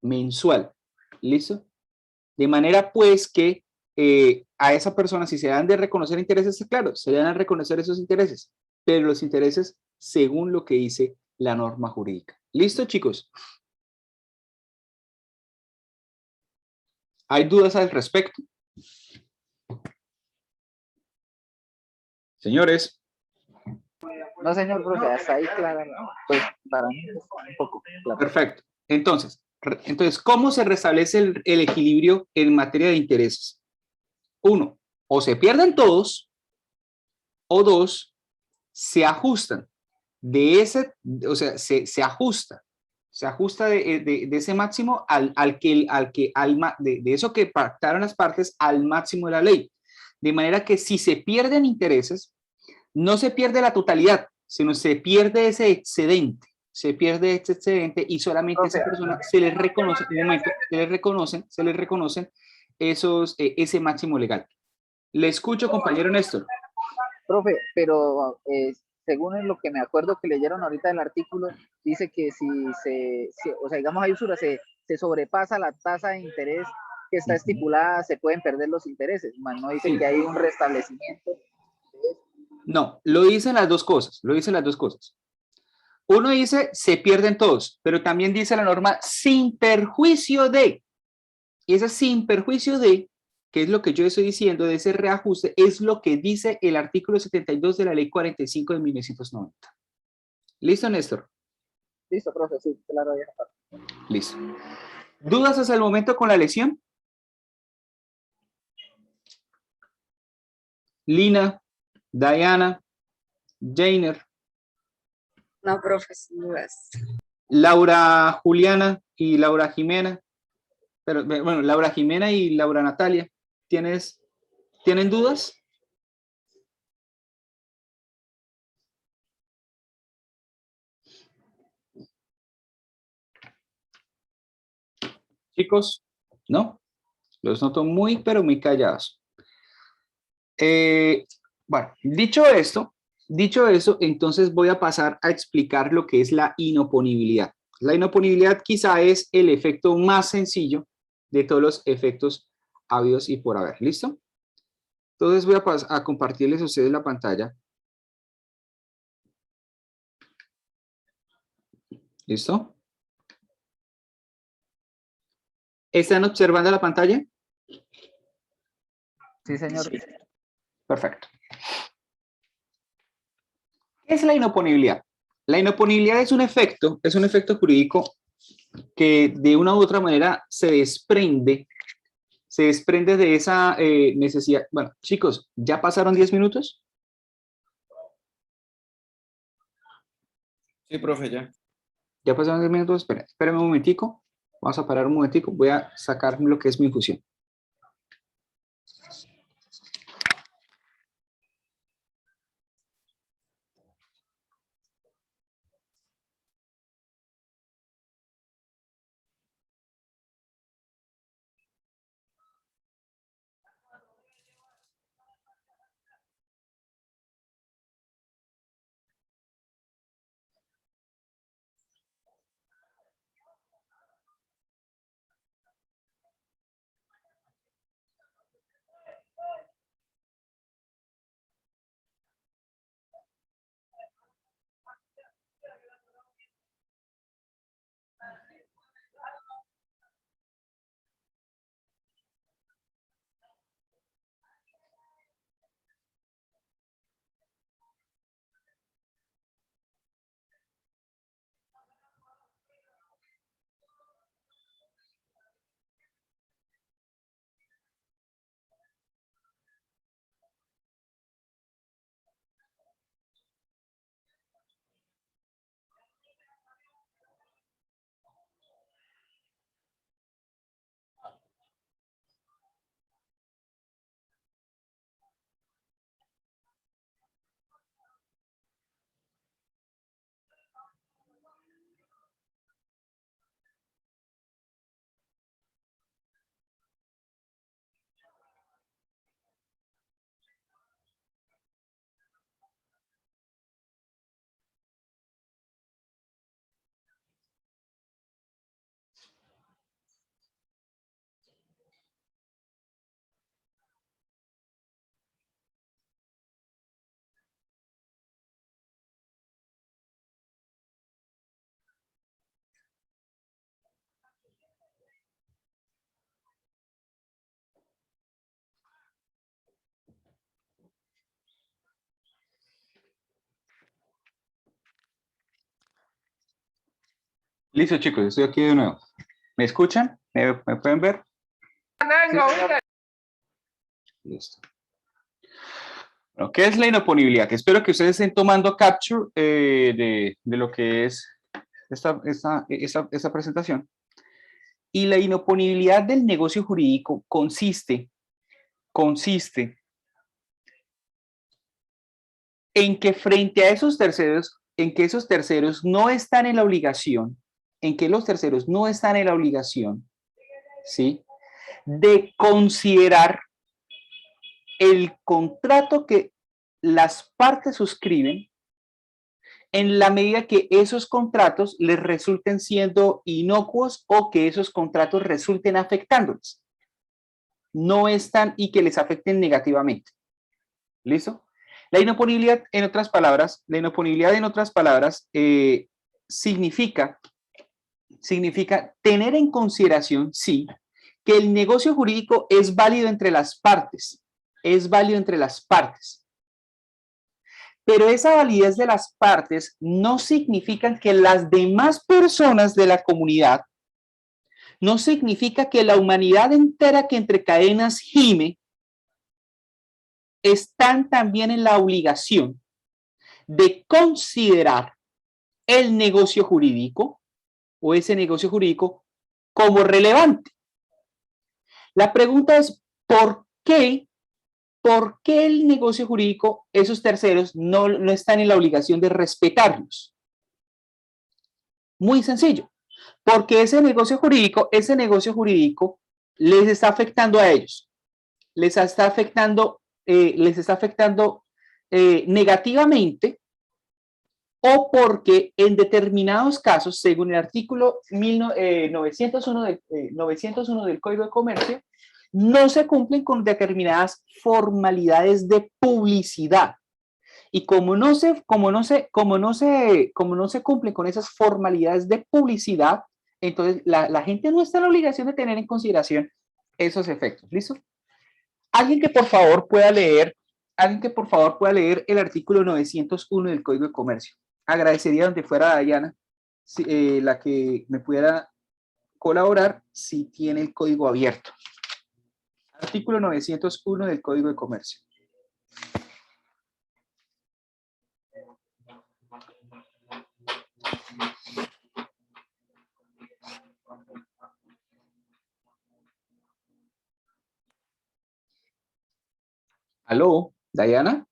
S1: mensual. ¿Listo? De manera, pues, que a esa persona, si se dan de reconocer intereses, claro, se dan a reconocer esos intereses, pero los intereses según lo que dice la norma jurídica. ¿Listo, chicos? ¿Hay dudas al respecto? Señores.
S7: No, señor, profe, hasta ahí, claro, pues para mí un poco. Claro.
S1: Perfecto. Entonces, ¿cómo se restablece el equilibrio en materia de intereses? Uno, o se pierden todos, o dos, se ajustan de ese, o sea, se ajusta de ese máximo de eso que pactaron las partes al máximo de la ley. De manera que si se pierden intereses, no se pierde la totalidad, sino se pierde ese excedente. Y solamente a esa persona se les reconoce, se les reconocen ese máximo legal. Le escucho, compañero Néstor.
S7: Profe, pero según lo que me acuerdo que leyeron ahorita del artículo, dice que si o sea, digamos hay usura, se sobrepasa la tasa de interés que está estipulada, se pueden perder los intereses, más no dice que hay un restablecimiento.
S1: No, lo dicen las dos cosas, Uno dice, se pierden todos, pero también dice la norma, sin perjuicio de. Y ese sin perjuicio de, que es lo que yo estoy diciendo, de ese reajuste, es lo que dice el artículo 72 de la ley 45 de 1990. ¿Listo, Néstor?
S7: Listo, profe, sí, claro.
S1: Listo. ¿Dudas hasta el momento con la lesión? Lina, Diana, Jainer.
S4: No, profe, sin dudas.
S1: Laura Juliana y Laura Jimena. Pero bueno, Laura Jimena y Laura Natalia. ¿Tienen dudas? Chicos, ¿no? Los noto muy, pero muy callados. Bueno, dicho eso, entonces voy a pasar a explicar lo que es la inoponibilidad. La inoponibilidad quizá es el efecto más sencillo de todos los efectos habidos y por haber. ¿Listo? Entonces voy a compartirles a ustedes la pantalla. ¿Listo? ¿Están observando la pantalla?
S7: Sí, señor.
S5: Sí.
S1: Perfecto. ¿Qué es la inoponibilidad? La inoponibilidad es un efecto jurídico que de una u otra manera se desprende de esa necesidad. Bueno, chicos, ¿ya pasaron 10 minutos?
S8: Sí, profe, ya.
S1: ¿Ya pasaron 10 minutos? Espérenme un momentico. Vamos a parar un momentico. Voy a sacar lo que es mi infusión. Listo, chicos, estoy aquí de nuevo. ¿Me escuchan? ¿Me pueden ver? Listo. Bueno, ¿qué es la inoponibilidad? Espero que ustedes estén tomando capture de lo que es esta presentación. Y la inoponibilidad del negocio jurídico consiste en que frente a esos terceros, en que esos terceros no están en la obligación, ¿sí?, de considerar el contrato que las partes suscriben en la medida que esos contratos les resulten siendo inocuos o que esos contratos resulten afectándoles. No están y que les afecten negativamente. ¿Listo? La inoponibilidad, en otras palabras, significa tener en consideración, sí, que el negocio jurídico es válido entre las partes. Pero esa validez de las partes no significa que las demás personas de la comunidad, no significa que la humanidad entera que entre cadenas gime, están también en la obligación de considerar el negocio jurídico o ese negocio jurídico como relevante. La pregunta es, ¿por qué el negocio jurídico, esos terceros, no están en la obligación de respetarlos? Muy sencillo, porque ese negocio jurídico les está afectando a ellos, les está afectando negativamente, o porque en determinados casos, según el artículo 901 del Código de Comercio,
S10: no se cumplen con determinadas formalidades de publicidad. Y como no se cumplen con esas formalidades de publicidad, entonces la gente no está en la obligación de tener en consideración esos efectos. ¿Listo? Alguien que por favor pueda leer el artículo 901 del Código de Comercio. Agradecería donde fuera Dayana, la que me pudiera colaborar si tiene el código abierto. Artículo 901 del Código de Comercio. ¿Aló, Dayana?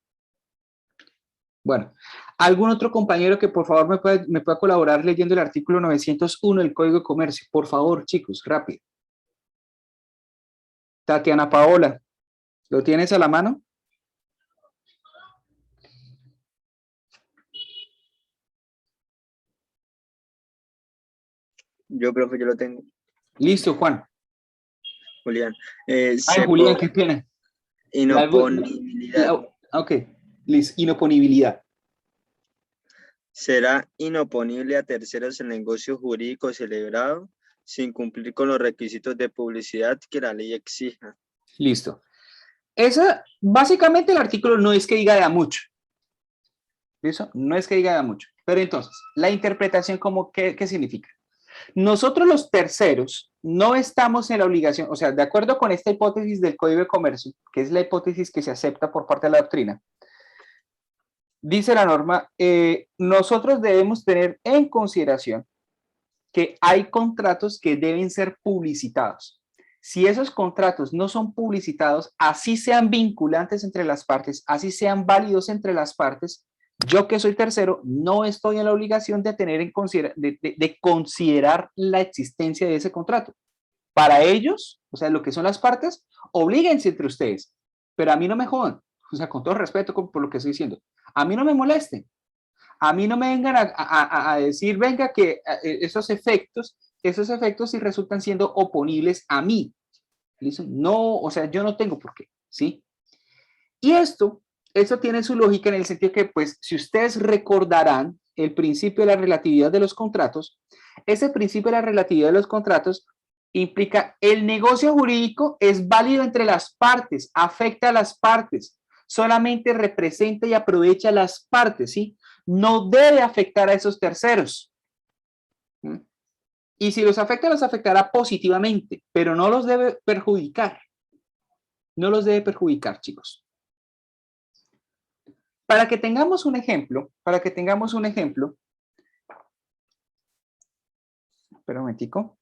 S10: Bueno, ¿algún otro compañero que por favor me pueda colaborar leyendo el artículo 901 del Código de Comercio? Por favor, chicos, rápido. Tatiana Paola, ¿lo tienes a la mano?
S8: Yo, profe, yo lo tengo.
S10: Listo, Juan.
S8: Julián.
S10: Ay, Julián, qué pena.
S8: Inoponibilidad.
S10: Ok, listo, inoponibilidad.
S8: Será inoponible a terceros el negocio jurídico celebrado sin cumplir con los requisitos de publicidad que la ley exija.
S10: Listo. Básicamente el artículo no es que diga de a mucho. ¿Listo? No es que diga de a mucho. Pero entonces, la interpretación, ¿qué significa? Nosotros los terceros no estamos en la obligación, o sea, de acuerdo con esta hipótesis del Código de Comercio, que es la hipótesis que se acepta por parte de la doctrina, dice la norma, nosotros debemos tener en consideración que hay contratos que deben ser publicitados. Si esos contratos no son publicitados, así sean vinculantes entre las partes, así sean válidos entre las partes, yo que soy tercero no estoy en la obligación de tener de considerar la existencia de ese contrato. Para ellos, o sea, lo que son las partes, oblíguense entre ustedes, pero a mí no me jodan, o sea, con todo respeto por lo que estoy diciendo, a mí no me molesten, a mí no me vengan a decir, venga, que esos efectos sí resultan siendo oponibles a mí. ¿Listo? No, o sea, yo no tengo por qué, ¿sí? Y esto tiene su lógica en el sentido que, pues, si ustedes recordarán el principio de la relatividad de los contratos, ese principio de la relatividad de los contratos implica el negocio jurídico es válido entre las partes, afecta a las partes, solamente representa y aprovecha a las partes, ¿sí? No debe afectar a esos terceros. Y si los afecta, los afectará positivamente, pero no los debe perjudicar. No los debe perjudicar, chicos. Para que tengamos un ejemplo, espera un momentico.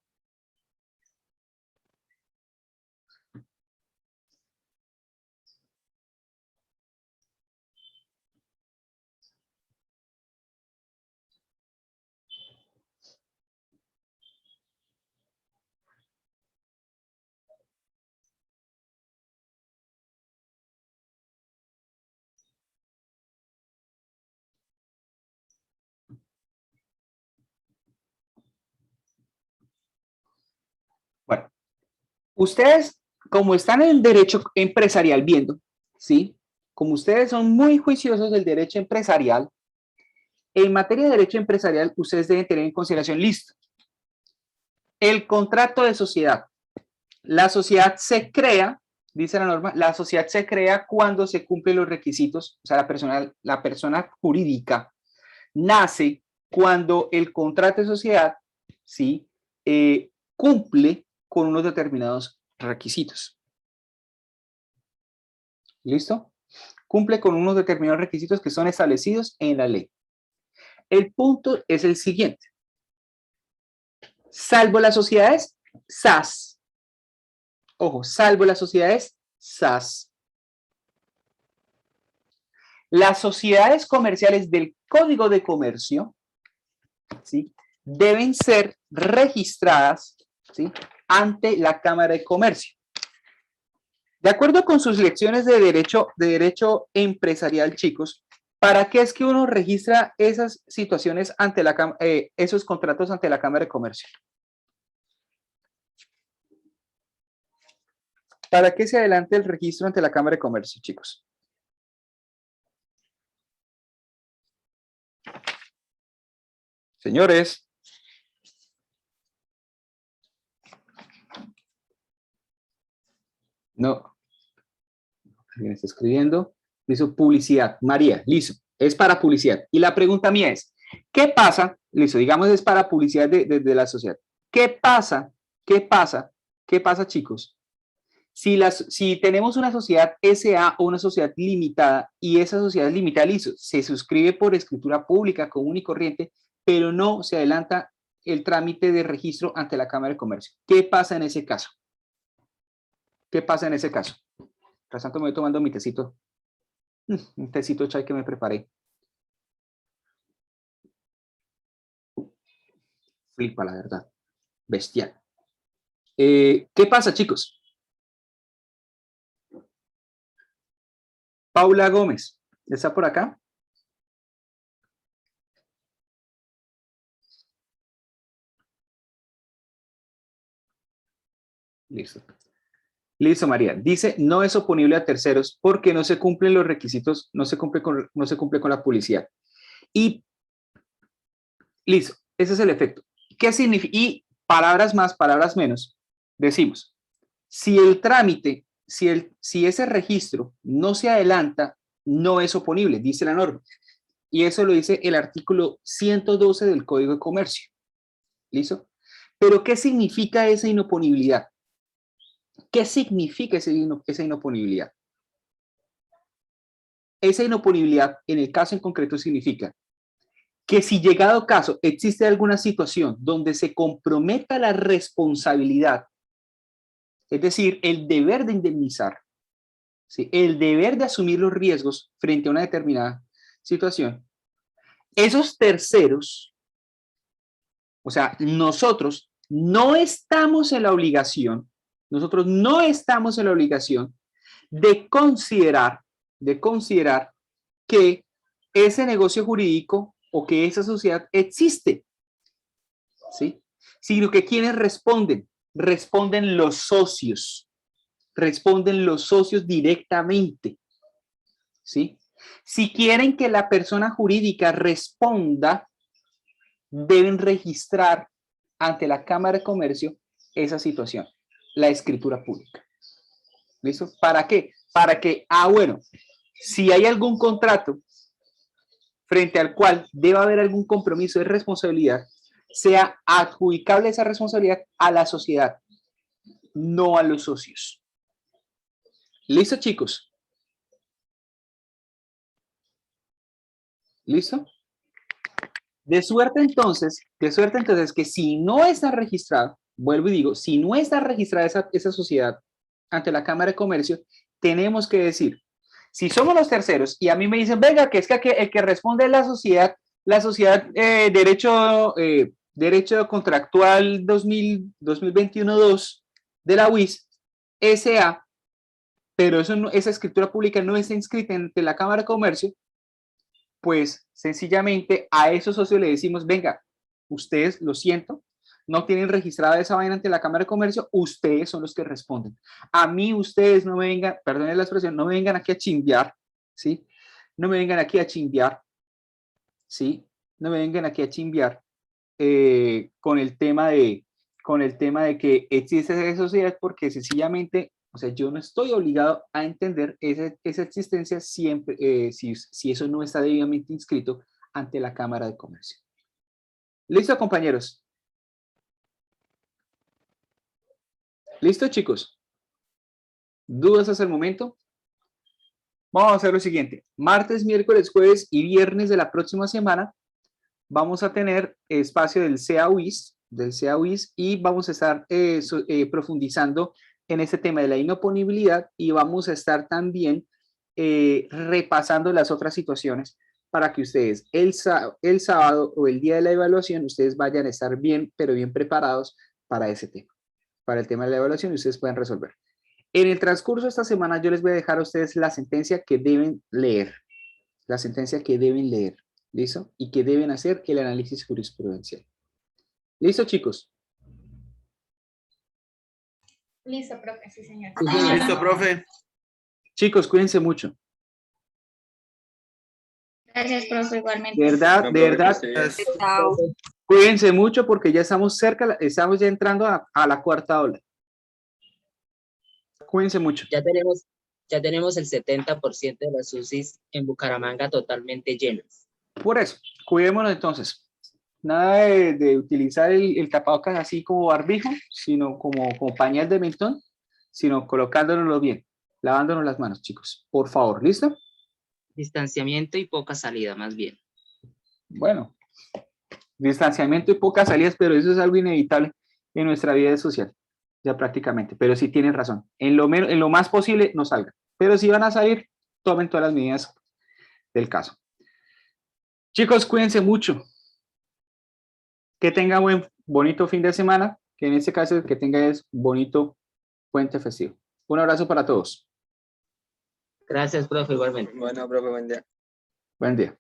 S10: Bueno, ustedes, como están en el derecho empresarial viendo, ¿sí? Como ustedes son muy juiciosos del derecho empresarial, en materia de derecho empresarial, ustedes deben tener en consideración, listo, el contrato de sociedad. La sociedad se crea, dice la norma, la sociedad se crea cuando se cumplen los requisitos, o sea, la persona jurídica nace cuando el contrato de sociedad, ¿sí? Cumple con unos determinados requisitos. ¿Listo? Cumple con unos determinados requisitos que son establecidos en la ley. El punto es el siguiente. Salvo las sociedades SAS. Ojo, salvo las sociedades SAS. Las sociedades comerciales del Código de Comercio, ¿sí? Deben ser registradas, ¿sí? Ante la Cámara de Comercio. De acuerdo con sus lecciones de derecho empresarial, chicos, ¿para qué es que uno registra esas situaciones ante esos contratos ante la Cámara de Comercio? ¿Para qué se adelanta el registro ante la Cámara de Comercio, chicos? Señores. No. Alguien está escribiendo. Listo, publicidad. María, listo. Es para publicidad. Y la pregunta mía es, ¿qué pasa? Listo, digamos es para publicidad de la sociedad. ¿Qué pasa? ¿Qué pasa? ¿Qué pasa, chicos? Si tenemos una sociedad SA o una sociedad limitada y esa sociedad limitada, listo, se suscribe por escritura pública común y corriente, pero no se adelanta el trámite de registro ante la Cámara de Comercio. ¿Qué pasa en ese caso? ¿Qué pasa en ese caso? Tras tanto me voy tomando mi tecito. Un tecito chai que me preparé. Flipa, la verdad. Bestial. ¿Qué pasa, chicos? Paula Gómez, ¿está por acá? Listo. Listo, María. Dice, no es oponible a terceros porque no se cumplen los requisitos, no se cumple con la publicidad. Y listo, ese es el efecto. ¿Qué significa? Y palabras más, palabras menos, decimos, si el trámite, si ese registro no se adelanta, no es oponible, dice la norma. Y eso lo dice el artículo 112 del Código de Comercio. ¿Listo? Pero ¿qué significa esa inoponibilidad? ¿Qué significa esa inoponibilidad? Esa inoponibilidad, en el caso en concreto, significa que si llegado caso existe alguna situación donde se comprometa la responsabilidad, es decir, el deber de indemnizar, ¿sí? El deber de asumir los riesgos frente a una determinada situación, esos terceros, o sea, nosotros no estamos en la obligación, de considerar que ese negocio jurídico o que esa sociedad existe, ¿sí? Sino que quienes responden los socios, directamente, ¿sí? Si quieren que la persona jurídica responda, deben registrar ante la Cámara de Comercio esa situación, la escritura pública. ¿Listo? ¿Para qué? Para que, bueno, si hay algún contrato frente al cual deba haber algún compromiso de responsabilidad, sea adjudicable esa responsabilidad a la sociedad, no a los socios. ¿Listo, chicos? ¿Listo? De suerte entonces que si no está registrado, vuelvo y digo, si no está registrada esa sociedad ante la Cámara de Comercio, tenemos que decir, si somos los terceros y a mí me dicen, venga, que es que el que responde es la sociedad Derecho Contractual 2021-2 de la UIS, SA, pero esa escritura pública no está inscrita ante la Cámara de Comercio, pues sencillamente a esos socios le decimos, venga, ustedes, lo siento, no tienen registrada esa vaina ante la Cámara de Comercio, ustedes son los que responden. A mí ustedes no me vengan, perdonen la expresión, no me vengan aquí a chimbear, ¿sí? No me vengan aquí a chimbear, ¿sí? No me vengan aquí a chimbear con el tema de que existe esa sociedad, porque sencillamente, o sea, yo no estoy obligado a entender esa existencia siempre, si eso no está debidamente inscrito ante la Cámara de Comercio. ¿Listo, compañeros? ¿Listo, chicos? ¿Dudas hasta el momento? Vamos a hacer lo siguiente. Martes, miércoles, jueves y viernes de la próxima semana vamos a tener espacio del CAUIS, y vamos a estar profundizando en este tema de la inoponibilidad y vamos a estar también repasando las otras situaciones para que ustedes el sábado o el día de la evaluación, ustedes vayan a estar bien, pero bien preparados para ese tema, para el tema de la evaluación y ustedes puedan resolver. En el transcurso de esta semana yo les voy a dejar a ustedes la sentencia que deben leer, ¿listo? Y que deben hacer el análisis jurisprudencial. ¿Listo, chicos?
S6: Listo, profe, sí, señor.
S11: Sí, señor.
S10: Listo, profe. Chicos, cuídense mucho.
S3: Gracias, profe, igualmente.
S10: De verdad,
S8: No,
S10: de
S8: profe, que
S10: verdad,
S8: esté bien.
S4: Chao.
S10: cuídense mucho porque ya estamos cerca, estamos ya entrando a la cuarta ola. Cuídense mucho.
S11: Ya tenemos el 70% de las UCIs en Bucaramanga totalmente llenas.
S10: Por eso, cuidémonos entonces. Nada de utilizar el tapabocas así como barbijo, sino como pañal de mentón, sino colocándonoslo bien, lavándonos las manos, chicos. Por favor, ¿listo?
S11: Distanciamiento y poca salida, más bien.
S10: Bueno, distanciamiento y pocas salidas, pero eso es algo inevitable en nuestra vida social, ya prácticamente. Pero sí tienen razón. En lo más posible, no salgan. Pero si van a salir, tomen todas las medidas del caso. Chicos, cuídense mucho. Que tengan bonito fin de semana, que en este caso que tengan es bonito puente festivo. Un abrazo para todos.
S11: Gracias, profe, igualmente.
S8: Bueno, profe, buen día.
S10: Buen día.